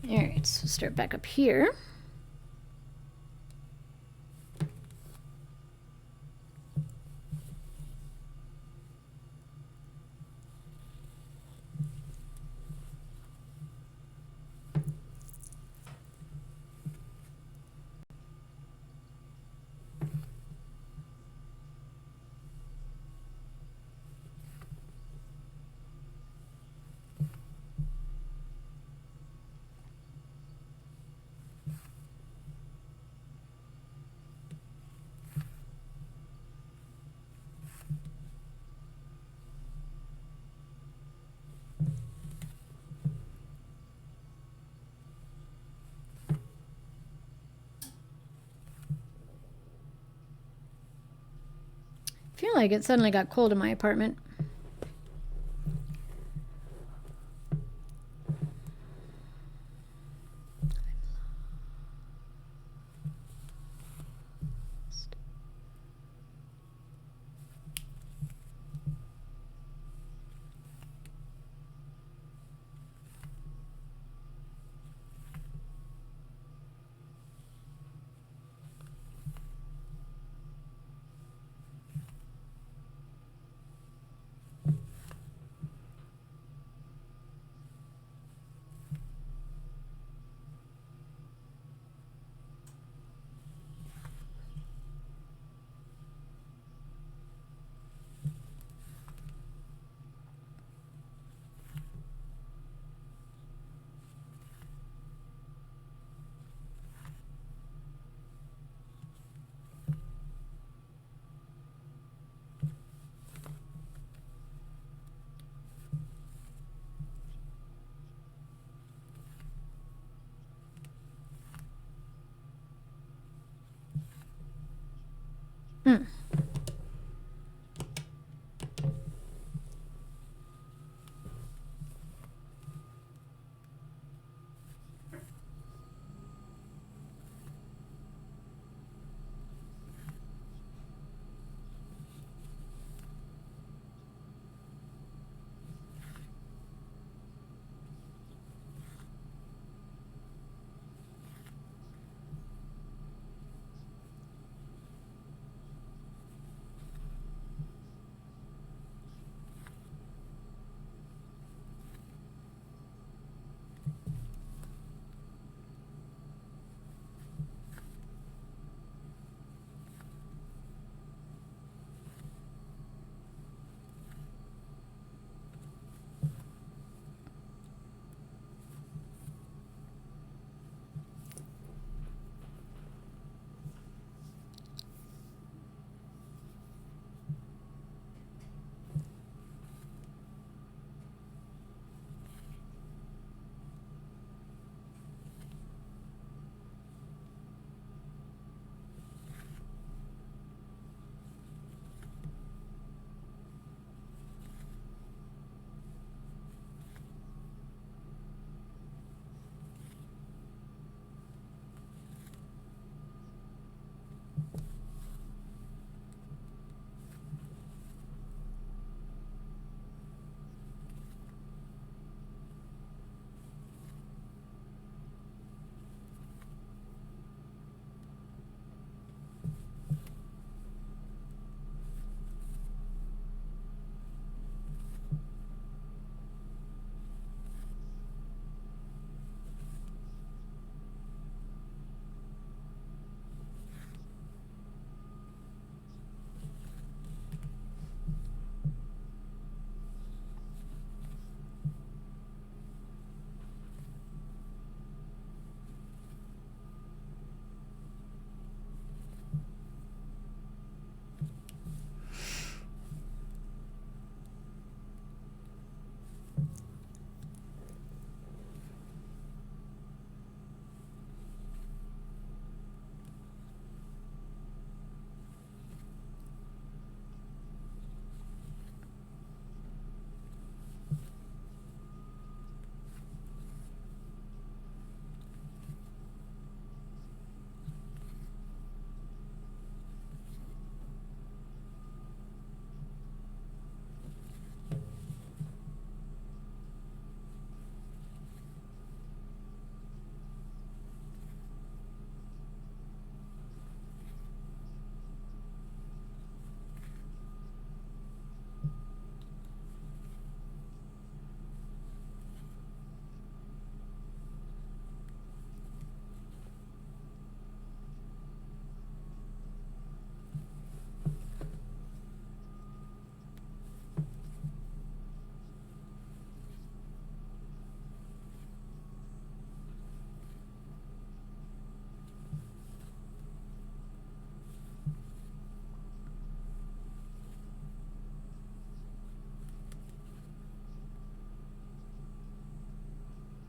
All right, so start back up here. I feel like it suddenly got cold in my apartment.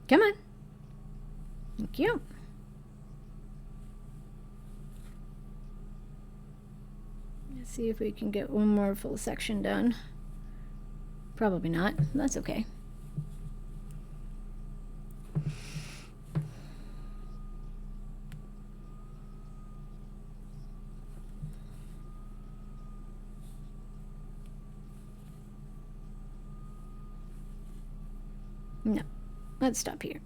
Come on. Thank you. Let's see if we can get one more full section done. Probably not. That's okay. No. Let's stop here.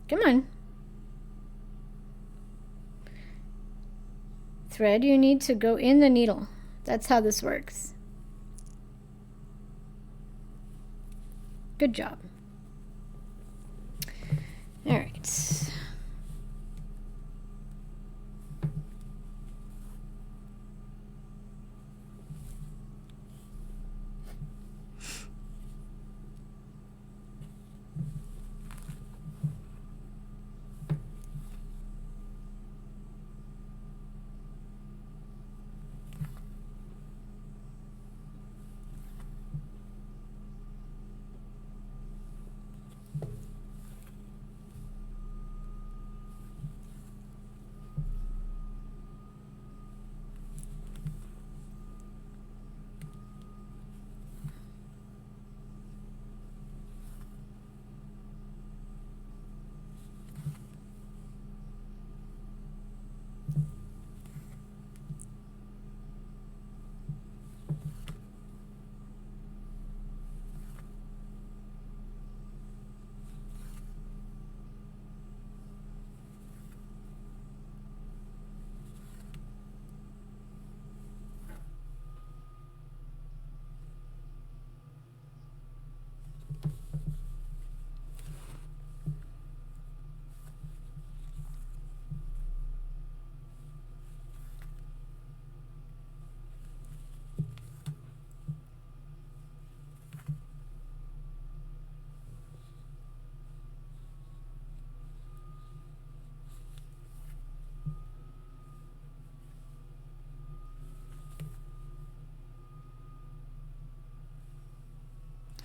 Come on. Thread, you need to go in the needle. That's how this works. Good job. All right.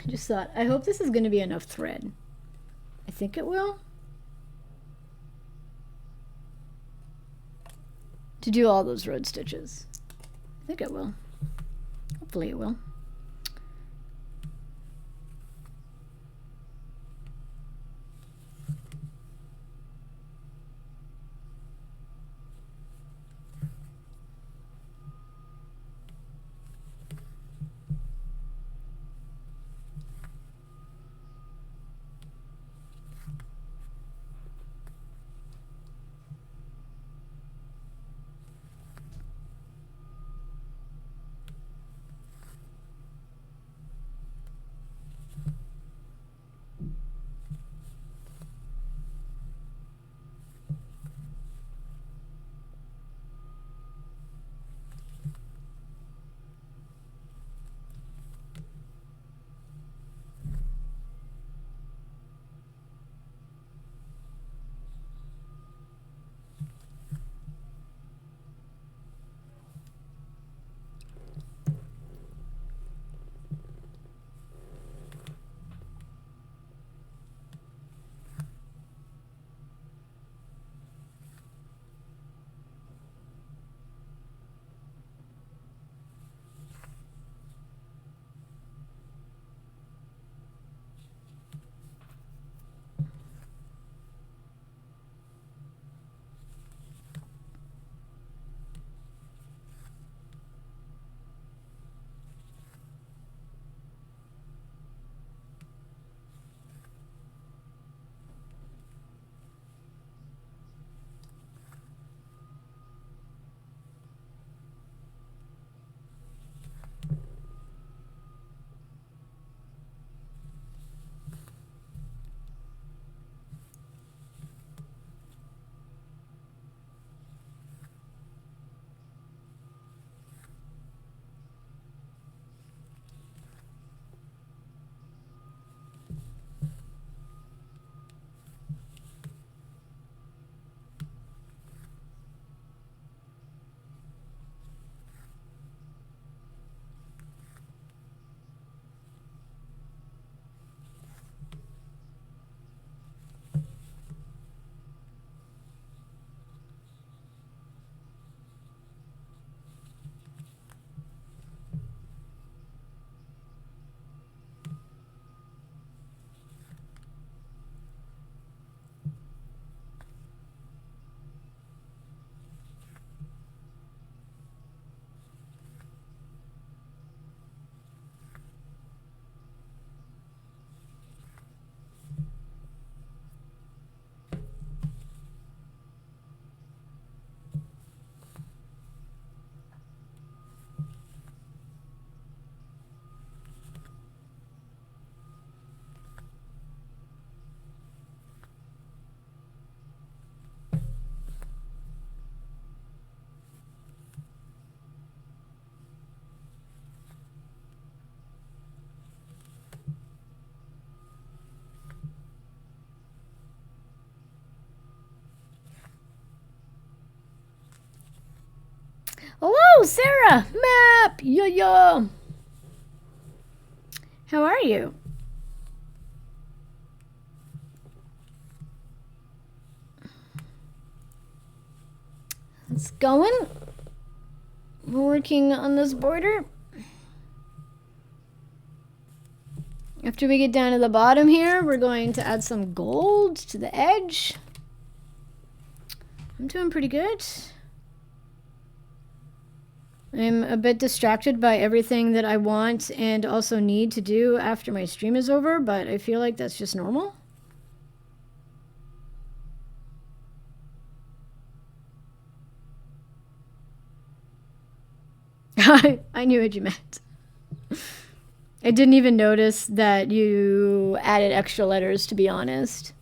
I just thought, I hope this is going to be enough thread. I think it will. To do all those road stitches. I think it will. Hopefully it will. Hello, Sarah. Map. Yo. How are you? It's going. We're working on this border. After we get down to the bottom here, we're going to add some gold to the edge. I'm doing pretty good. I'm a bit distracted by everything that I want and also need to do after my stream is over, but I feel like that's just normal. I knew what you meant. I didn't even notice that you added extra letters, to be honest.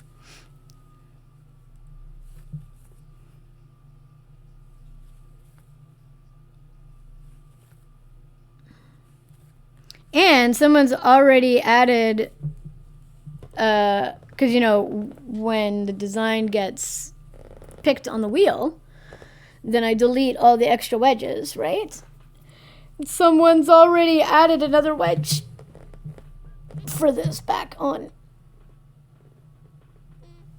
And someone's already added, because, you know, when the design gets picked on the wheel, then I delete all the extra wedges, right? Someone's already added another wedge for this back on.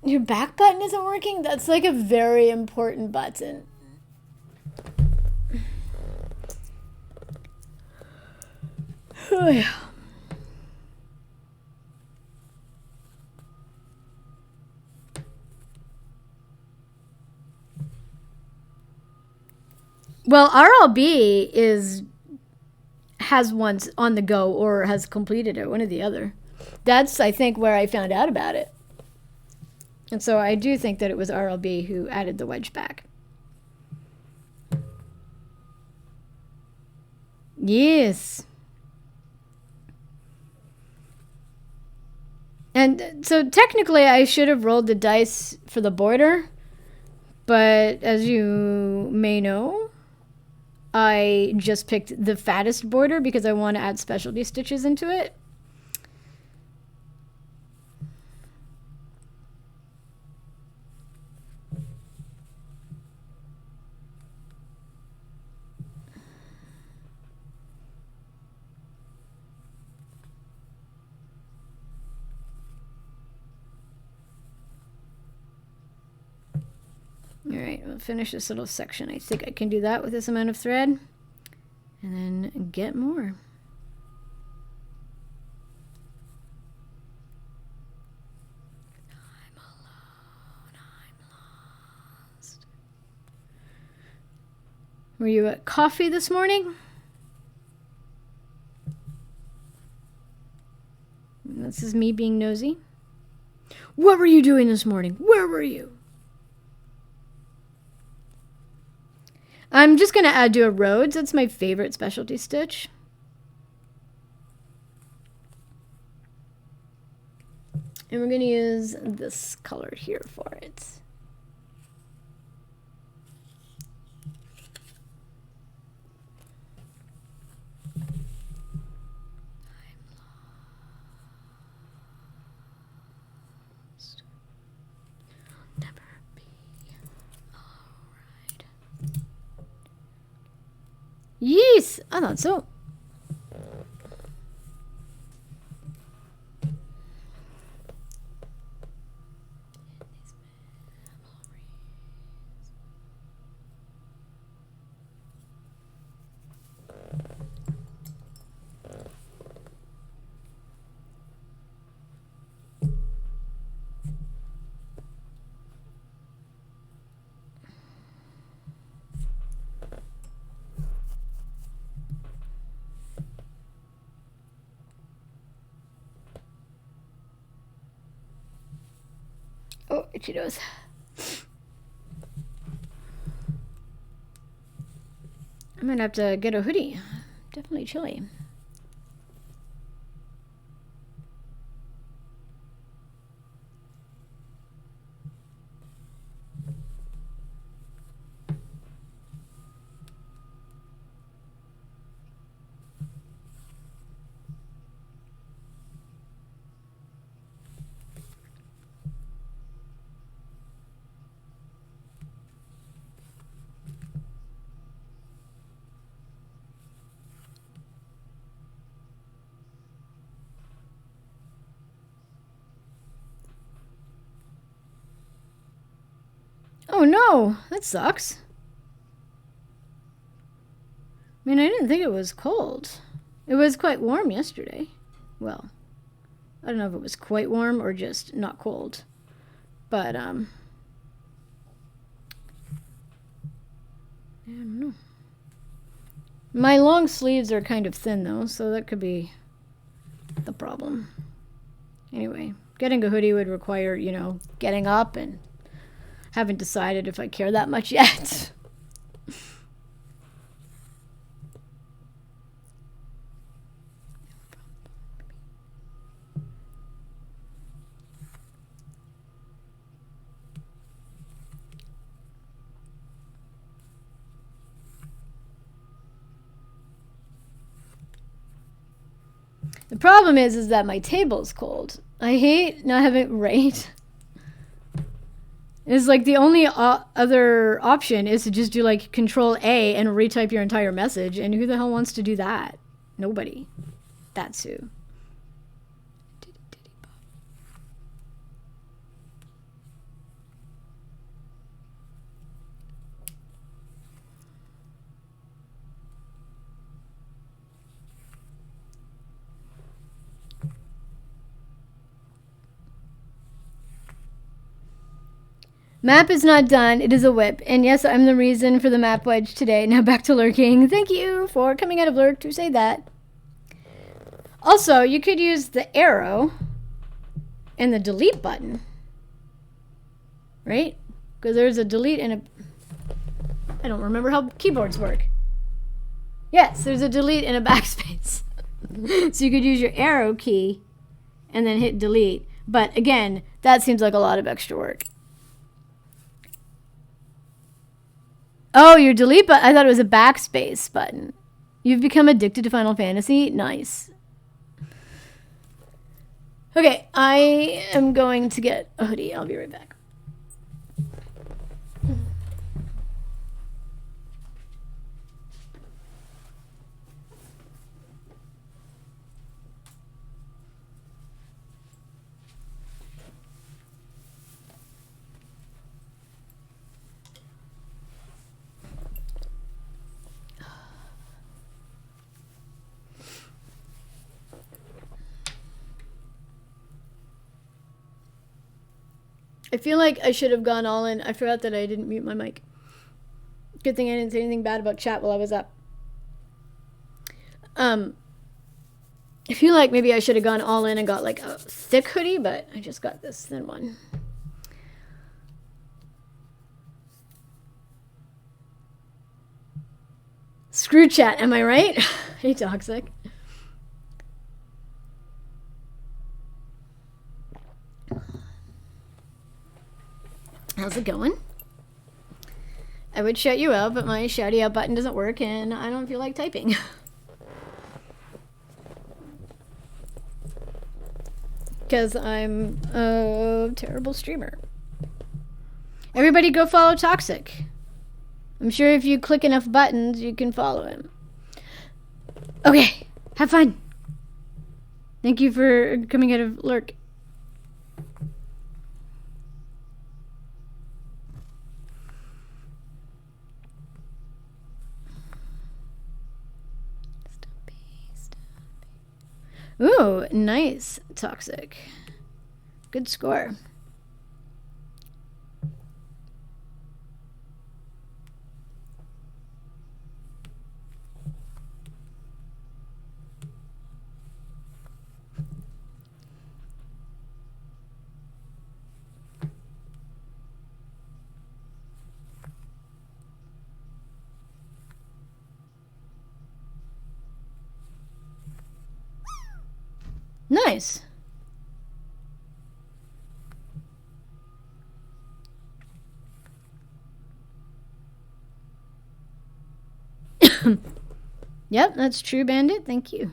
Your back button isn't working? That's like a very important button. Oh, yeah. Well, RLB has one on the go or has completed it, one or the other. That's, I think, where I found out about it. And so I do think that it was RLB who added the wedge back. Yes. And so technically I should have rolled the dice for the border, but as you may know, I just picked the fattest border because I want to add specialty stitches into it. All right, we'll finish this little section. I think I can do that with this amount of thread and then get more. I'm alone, I'm lost. Were you at coffee this morning? This is me being nosy. What were you doing this morning? Where were you? I'm just going to do a Rhodes. That's my favorite specialty stitch. And we're going to use this color here for it. Yes, I thought so. Oh, itchy nose. I'm gonna have to get a hoodie. Definitely chilly. Oh no, that sucks. I mean, I didn't think it was cold. It was quite warm yesterday. Well, I don't know if it was quite warm or just not cold. But, I don't know. My long sleeves are kind of thin, though, so that could be the problem. Anyway, getting a hoodie would require, you know, getting up, and haven't decided if I care that much yet. The problem is that my table's cold. I hate not having right. It's like the only other option is to just do like Control A and retype your entire message. And who the hell wants to do that? Nobody. That's who. Map is not done. It is a whip. And yes, I'm the reason for the map wedge today. Now back to lurking. Thank you for coming out of lurk to say that. Also, you could use the arrow and the delete button. Right? Because there's a delete and a... I don't remember how keyboards work. Yes, there's a delete and a backspace. So you could use your arrow key and then hit delete. But again, that seems like a lot of extra work. Oh, your delete button. I thought it was a backspace button. You've become addicted to Final Fantasy? Nice. Okay, I am going to get a hoodie. I'll be right back. I feel like I should have gone all in. I forgot that I didn't mute my mic. Good thing I didn't say anything bad about chat while I was up. I feel like maybe I should have gone all in and got like a thick hoodie, but I just got this thin one. Screw chat, am I right? Hey, Toxic. How's it going? I would shout you out, but my shouty out button doesn't work and I don't feel like typing. Because I'm a terrible streamer. Everybody go follow Toxic. I'm sure if you click enough buttons, you can follow him. Okay, have fun. Thank you for coming out of lurk. Ooh, nice, Toxic. Good score. Nice. Yep, that's true, Bandit. Thank you.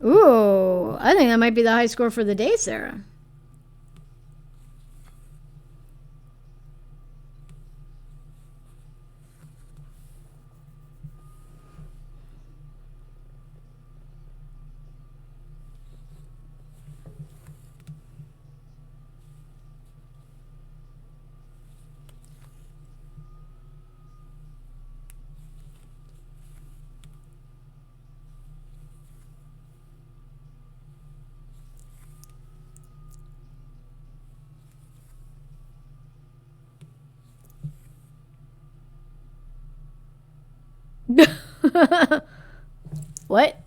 Ooh, I think that might be the high score for the day, Sarah. What?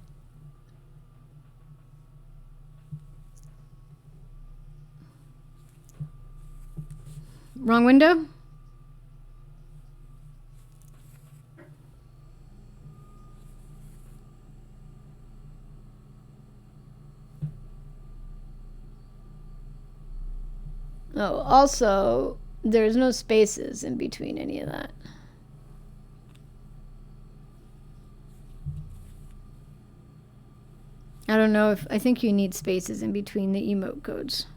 Wrong window? Oh, also, there's no spaces in between any of that. I don't know if, I think you need spaces in between the emote codes.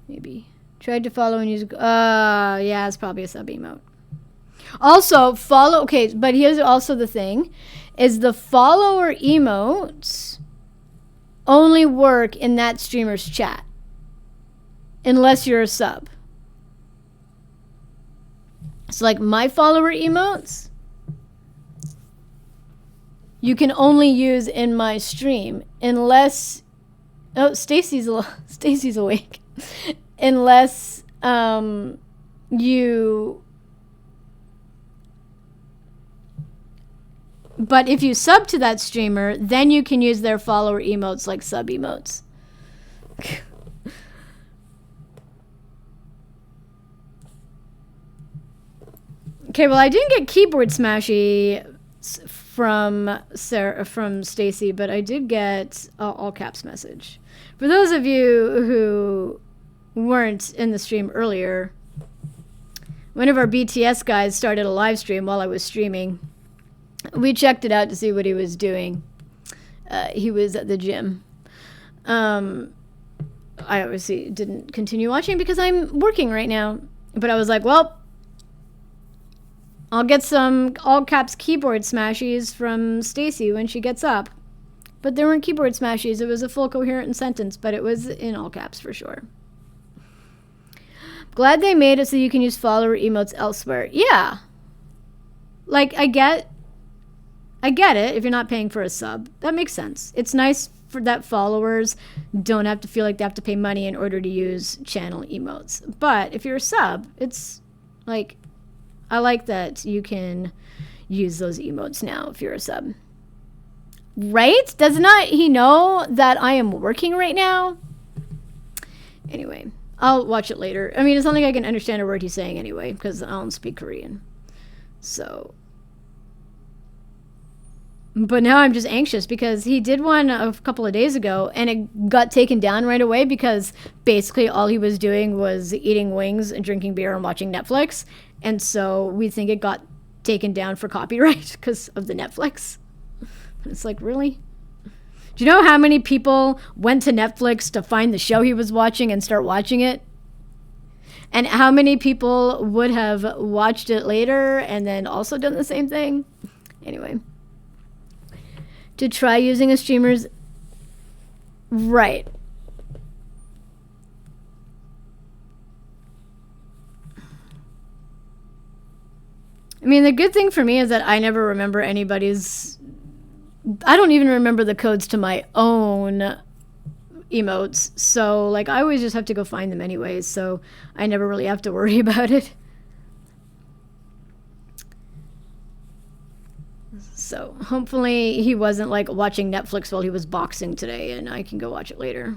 Maybe. Tried to follow and use, yeah, it's probably a sub emote. Also, follow, okay, but here's also the thing, is the follower emotes only work in that streamer's chat. Unless you're a sub. So like my follower emotes, you can only use in my stream unless, oh, Stacy's awake. Unless you, but if you sub to that streamer, then you can use their follower emotes like sub emotes. Okay, well, I didn't get keyboard smashy from Stacy, but I did get all caps message. For those of you who weren't in the stream earlier, one of our BTS guys started a live stream while I was streaming. We checked it out to see what he was doing. He was at the gym. I obviously didn't continue watching because I'm working right now. But I was like, well, I'll get some all caps keyboard smashies from Stacy when she gets up. But there weren't keyboard smashies. It was a full coherent sentence, but it was in all caps for sure. Glad they made it so you can use follower emotes elsewhere. Yeah. Like, I get it if you're not paying for a sub. That makes sense. It's nice for that followers don't have to feel like they have to pay money in order to use channel emotes. But if you're a sub, it's like, I like that you can use those emotes now if you're a sub. Right? Does not he know that I am working right now? Anyway, I'll watch it later. I mean, it's not like I can understand a word he's saying anyway, because I don't speak Korean. So. But now I'm just anxious because he did one a couple of days ago and it got taken down right away because basically all he was doing was eating wings and drinking beer and watching Netflix. And so we think it got taken down for copyright because of the Netflix. It's like, really? Do you know how many people went to Netflix to find the show he was watching and start watching it? And how many people would have watched it later and then also done the same thing? Anyway. To try using a streamer's... Right. I mean, the good thing for me is that I never remember anybody's... I don't even remember the codes to my own emotes. So, like, I always just have to go find them anyways. So, I never really have to worry about it. So, hopefully he wasn't, like, watching Netflix while he was boxing today, and I can go watch it later.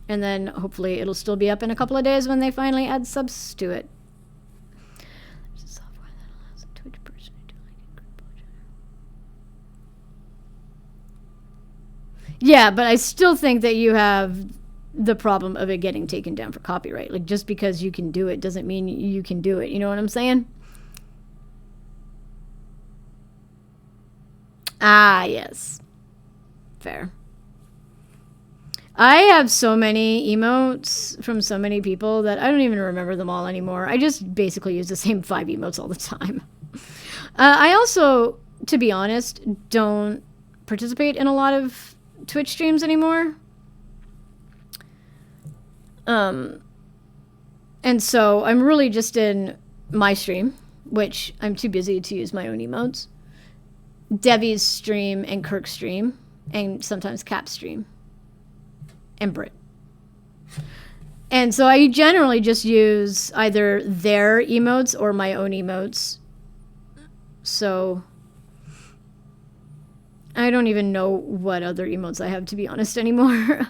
And then, hopefully, it'll still be up in a couple of days when they finally add subs to it. There's a software that allows a Twitch person to do, like, a group watch. Yeah, but I still think that you have the problem of it getting taken down for copyright. Like, just because you can do it doesn't mean you can do it. You know what I'm saying? Ah, yes. Fair. I have so many emotes from so many people that I don't even remember them all anymore. I just basically use the same 5 emotes all the time. I also, to be honest, don't participate in a lot of Twitch streams anymore. And so I'm really just in my stream, which I'm too busy to use my own emotes. Devi's stream and Kirk's stream, and sometimes Cap's stream, and Brit. And so I generally just use either their emotes or my own emotes. So I don't even know what other emotes I have, to be honest, anymore.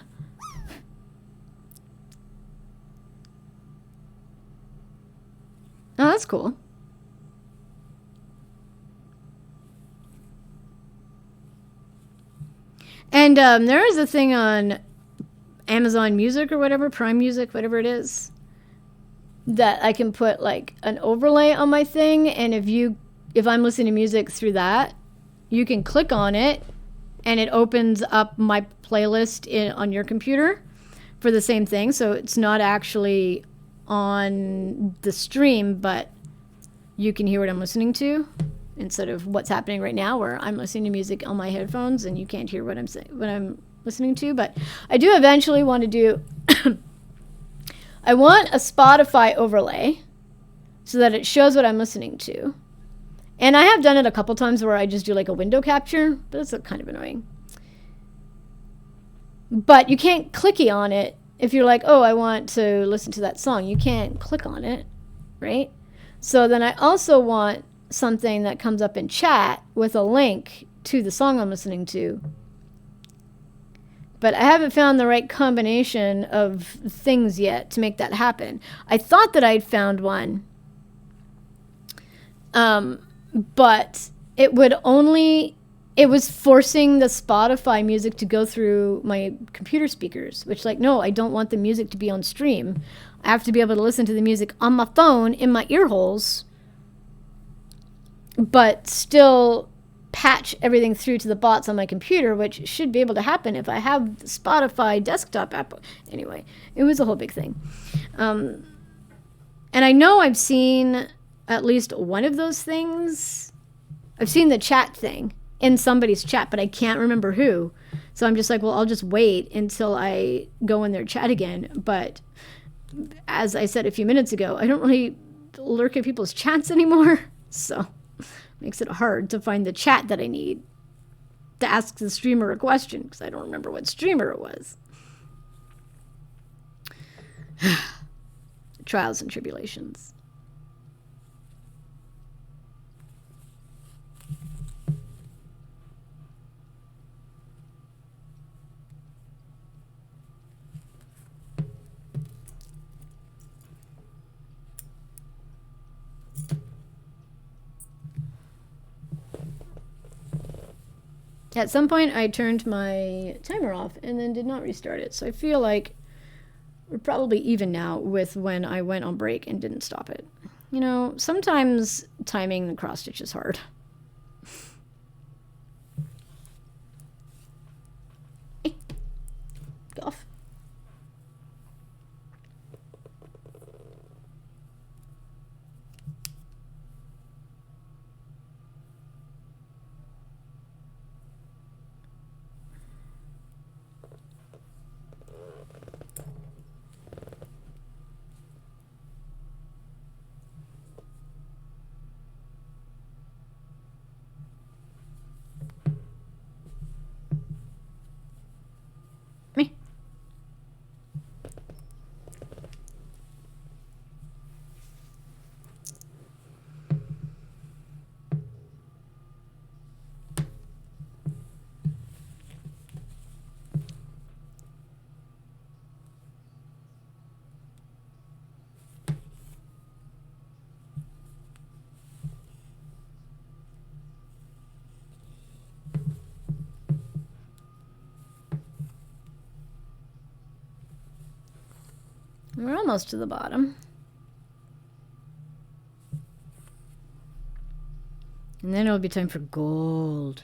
Oh, that's cool. And there is a thing on Amazon Music or whatever, Prime Music, whatever it is, that I can put like an overlay on my thing, and if I'm listening to music through that, you can click on it and it opens up my playlist on your computer for the same thing. So it's not actually on the stream, but you can hear what I'm listening to instead of what's happening right now where I'm listening to music on my headphones and you can't hear what I'm saying, what I'm listening to. But I do eventually want to do I want a Spotify overlay so that it shows what I'm listening to. And I have done it a couple times where I just do like a window capture, but it's kind of annoying. But you can't clicky on it if you're like, oh, I want to listen to that song. You can't click on it, right? So then I also want something that comes up in chat with a link to the song I'm listening to. But I haven't found the right combination of things yet to make that happen. I thought that I'd found one. But it was forcing the Spotify music to go through my computer speakers, which like, no, I don't want the music to be on stream. I have to be able to listen to the music on my phone in my ear holes, but still patch everything through to the bots on my computer, which should be able to happen if I have the Spotify desktop app. Anyway, it was a whole big thing. And I know I've seen at least one of those things. I've seen the chat thing in somebody's chat, but I can't remember who. So I'm just like, well, I'll just wait until I go in their chat again. But as I said a few minutes ago, I don't really lurk at people's chats anymore. So it makes it hard to find the chat that I need to ask the streamer a question because I don't remember what streamer it was. Trials and tribulations. At some point, I turned my timer off and then did not restart it. So I feel like we're probably even now with when I went on break and didn't stop it. You know, sometimes timing the cross stitch is hard. Hey, go off. Me. We're almost to the bottom. And then it'll be time for gold.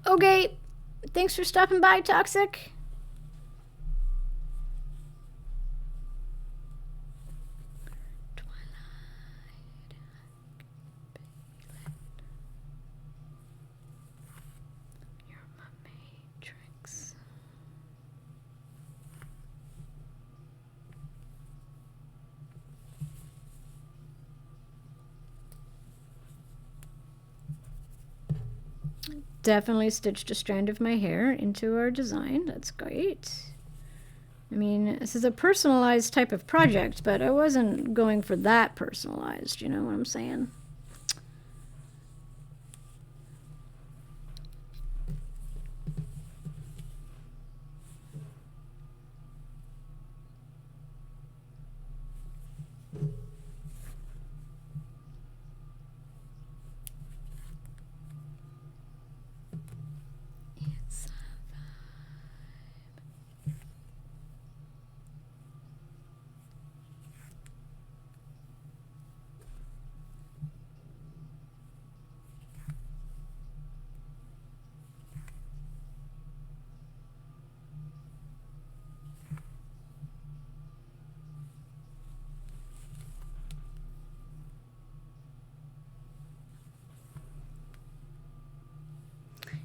Okay, thanks for stopping by, Toxic. Definitely stitched a strand of my hair into our design. That's great. I mean, this is a personalized type of project, but I wasn't going for that personalized, you know what I'm saying?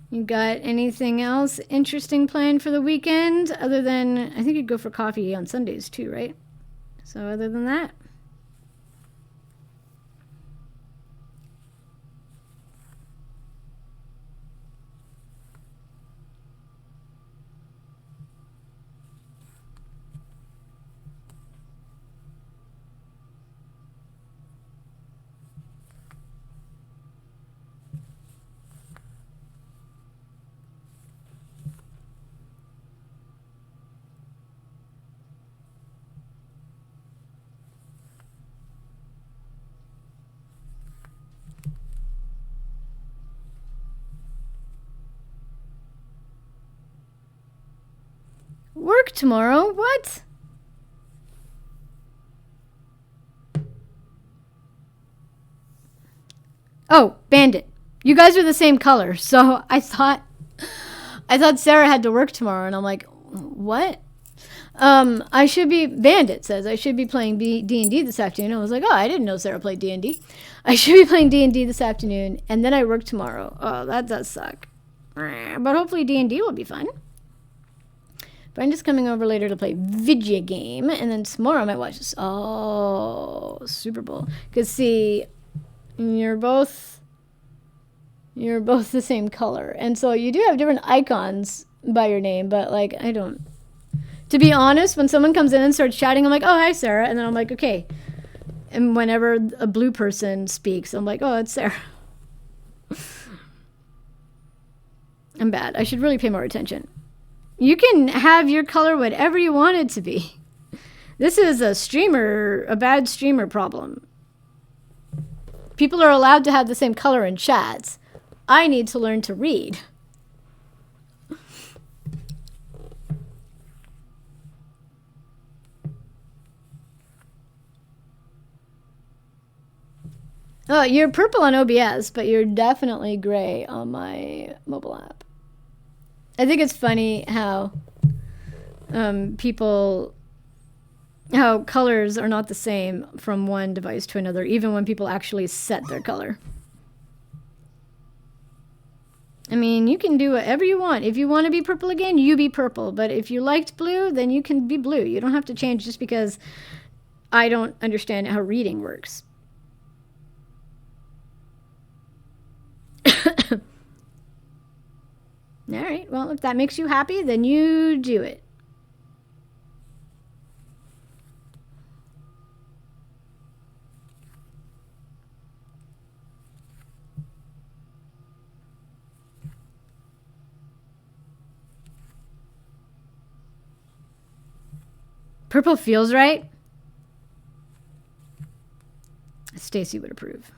You got anything else interesting planned for the weekend other than, I think you'd go for coffee on Sundays too, right? So other than that, work tomorrow. What? Oh, Bandit. You guys are the same color, so I thought Sarah had to work tomorrow, and I'm like, what? I should be. Bandit says I should be playing D&D this afternoon. I was like, oh, I didn't know Sarah played D&D. I should be playing D&D this afternoon, and then I work tomorrow. Oh, that does suck. But hopefully D&D will be fun. Brenda's coming over later to play video game, and then tomorrow I might watch this. Oh, Super Bowl. Cause see, you're both the same color, and so you do have different icons by your name. But like, I don't. To be honest, when someone comes in and starts chatting, I'm like, oh, hi, Sarah, and then I'm like, okay. And whenever a blue person speaks, I'm like, oh, it's Sarah. I'm bad. I should really pay more attention. You can have your color whatever you want it to be. This is a bad streamer problem. People are allowed to have the same color in chats. I need to learn to read. Oh, you're purple on OBS, but you're definitely gray on my mobile app. I think it's funny how how colors are not the same from one device to another, even when people actually set their color. I mean, you can do whatever you want. If you want to be purple again, you be purple. But if you liked blue, then you can be blue. You don't have to change just because I don't understand how reading works. All right, well, if that makes you happy, then you do it. Purple feels right. Stacy would approve.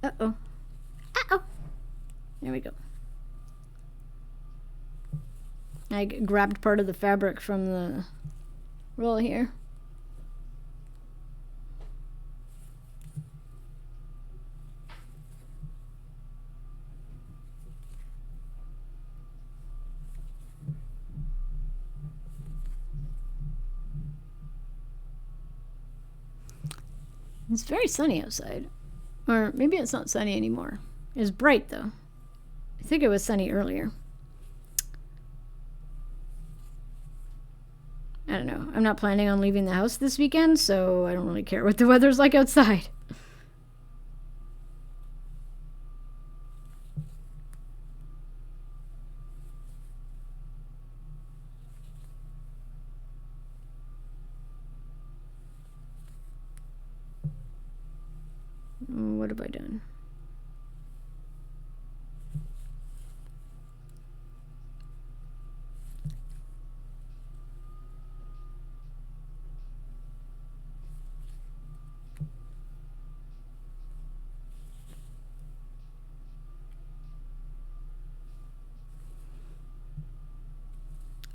Uh-oh. Uh-oh. There we go. I grabbed part of the fabric from the roll here. It's very sunny outside. Or maybe it's not sunny anymore. It's bright though. I think it was sunny earlier. I don't know. I'm not planning on leaving the house this weekend, so I don't really care what the weather's like outside. What have I done?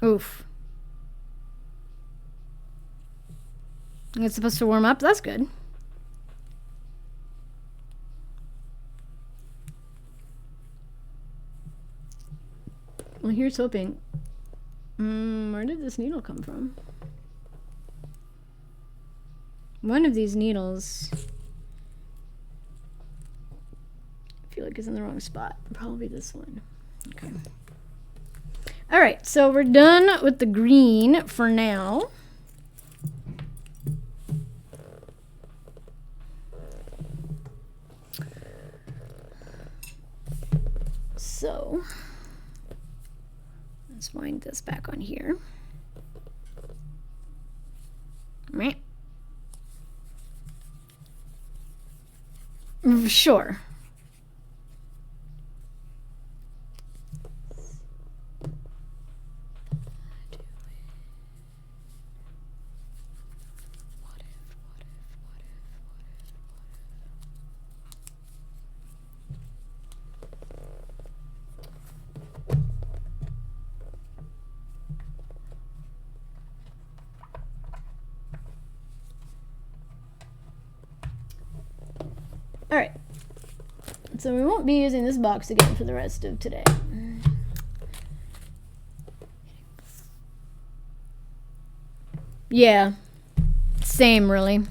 Oof. It's supposed to warm up? That's good. Well, here's hoping. Where did this needle come from? One of these needles, I feel like is in the wrong spot. Probably this one. Okay. All right, so we're done with the green for now. So let's wind this back on here. Right. Sure. All right, so we won't be using this box again for the rest of today. Yeah, same really.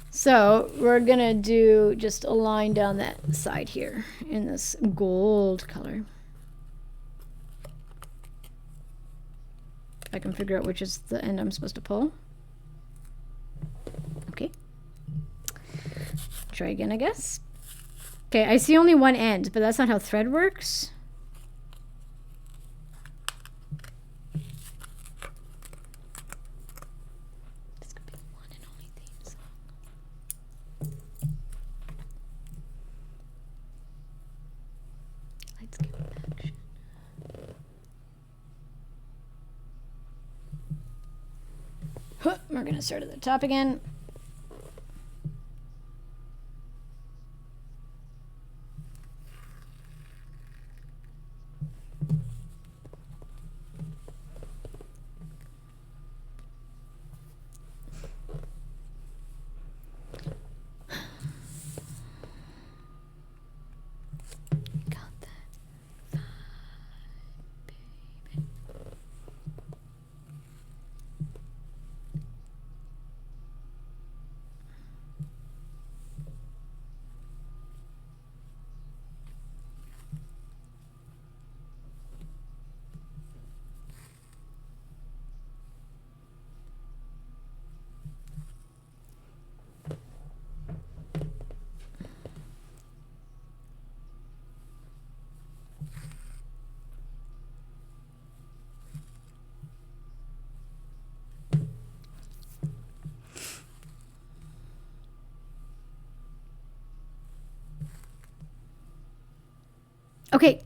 So we're gonna do just a line down that side here in this gold color. I can figure out which is the end I'm supposed to pull. Okay. Try again, I guess. Okay, I see only one end, but that's not how thread works. This could be one and only theme song. Let's give it action. We're gonna start at the top again. Got that vibe, baby. Okay.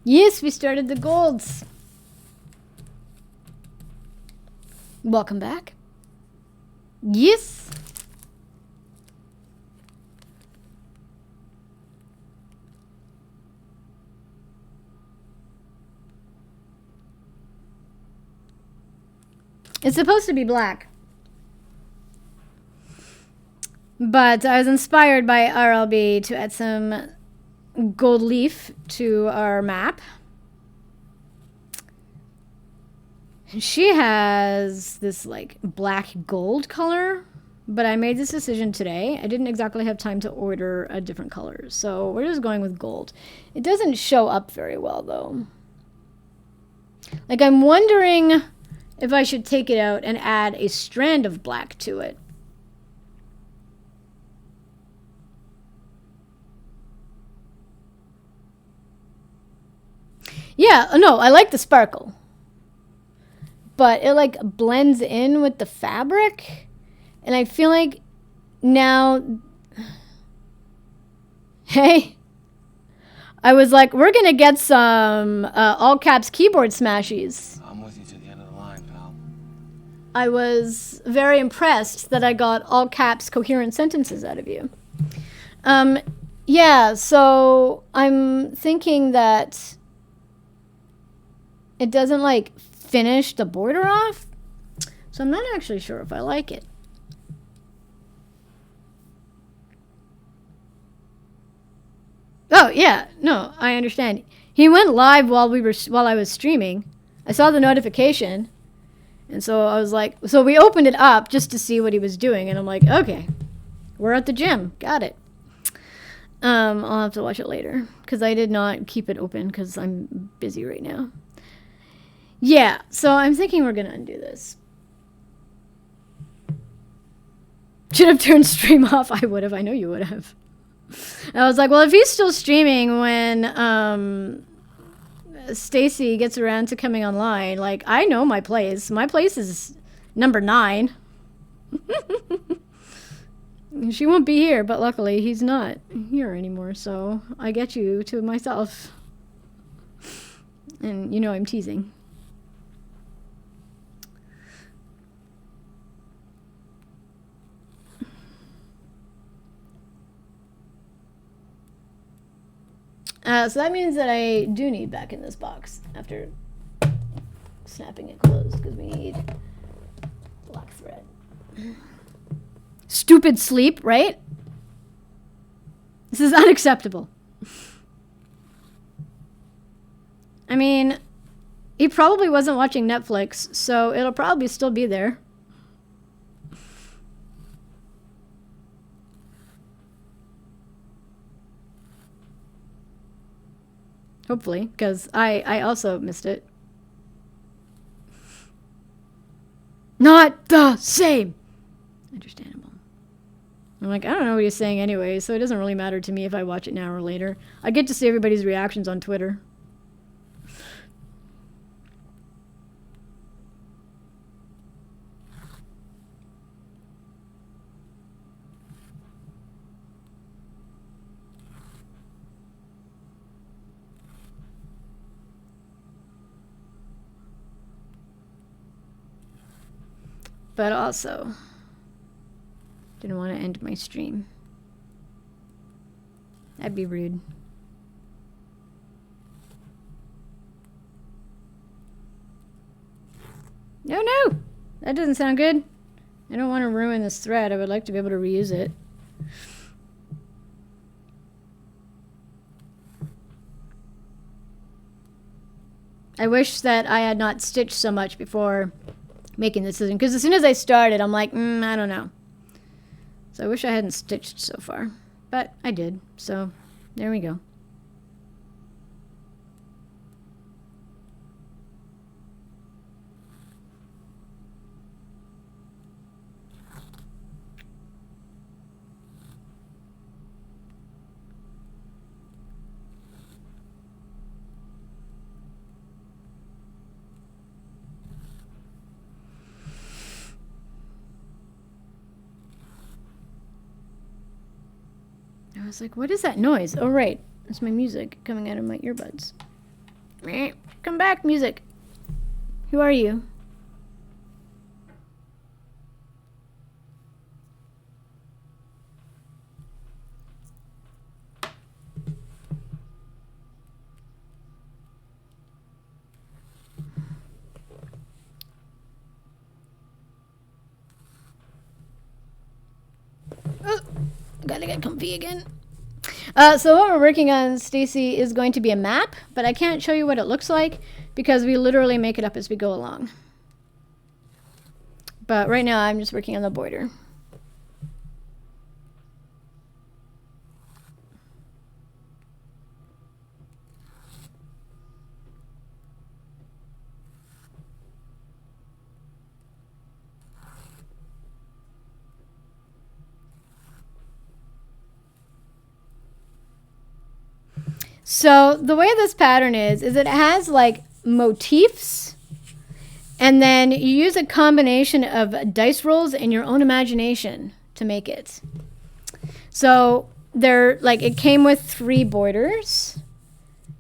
Yes, we started the golds. Welcome back. Yes. It's supposed to be black. But I was inspired by RLB to add some gold leaf to our map. She has this like black gold color, but I made this decision today. I didn't exactly have time to order a different color, so we're just going with gold. It doesn't show up very well though. Like, I'm wondering if I should take it out and add a strand of black to it. Yeah, no, I like the sparkle. But it like blends in with the fabric. And I feel like now... Hey. I was like, we're going to get some all caps keyboard smashies. I'm with you to the end of the line, pal. I was very impressed that I got all caps coherent sentences out of you. Yeah, so I'm thinking that it doesn't like finish the border off. So I'm not actually sure if I like it. Oh yeah, no, I understand. He went live while I was streaming. I saw the notification, and so I was like, so we opened it up just to see what he was doing, and I'm like, okay, we're at the gym, got it. I'll have to watch it later because I did not keep it open because I'm busy right now. Yeah, so I'm thinking we're gonna undo this. Should have turned stream off. I would have. I know you would have. I was like, well, if he's still streaming when Stacy gets around to coming online, like, I know my place. My place is number 9. She won't be here, but luckily he's not here anymore, so I get you to myself. And you know I'm teasing. So that means that I do need back in this box after snapping it closed because we need black thread. Stupid sleep, right? This is unacceptable. I mean, he probably wasn't watching Netflix, so it'll probably still be there. Hopefully, because I also missed it. Not the same! Understandable. I'm like, I don't know what he's saying anyway, so it doesn't really matter to me if I watch it now or later. I get to see everybody's reactions on Twitter. But also, didn't want to end my stream. That'd be rude. No, no! That doesn't sound good. I don't want to ruin this thread. I would like to be able to reuse it. I wish that I had not stitched so much before making this decision, because as soon as I started, I'm like, I don't know. So I wish I hadn't stitched so far, but I did, so there we go. I was like, what is that noise? Oh, right. That's my music coming out of my earbuds. Come back, music. Who are you? Gotta get comfy again. So what we're working on, Stacy, is going to be a map, but I can't show you what it looks like because we literally make it up as we go along. But right now I'm just working on the border. So the way this pattern is it has like motifs, and then you use a combination of dice rolls and your own imagination to make it. So they're like, it came with 3 borders,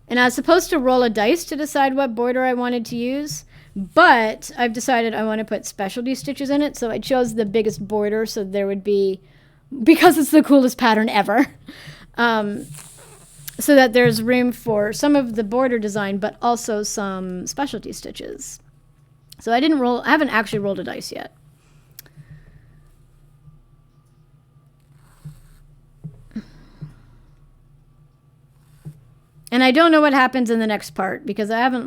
and I was supposed to roll a dice to decide what border I wanted to use, but I've decided I want to put specialty stitches in it, so I chose the biggest border so there would be, because it's the coolest pattern ever, so that there's room for some of the border design, but also some specialty stitches. So I haven't actually rolled a dice yet. And I don't know what happens in the next part because I haven't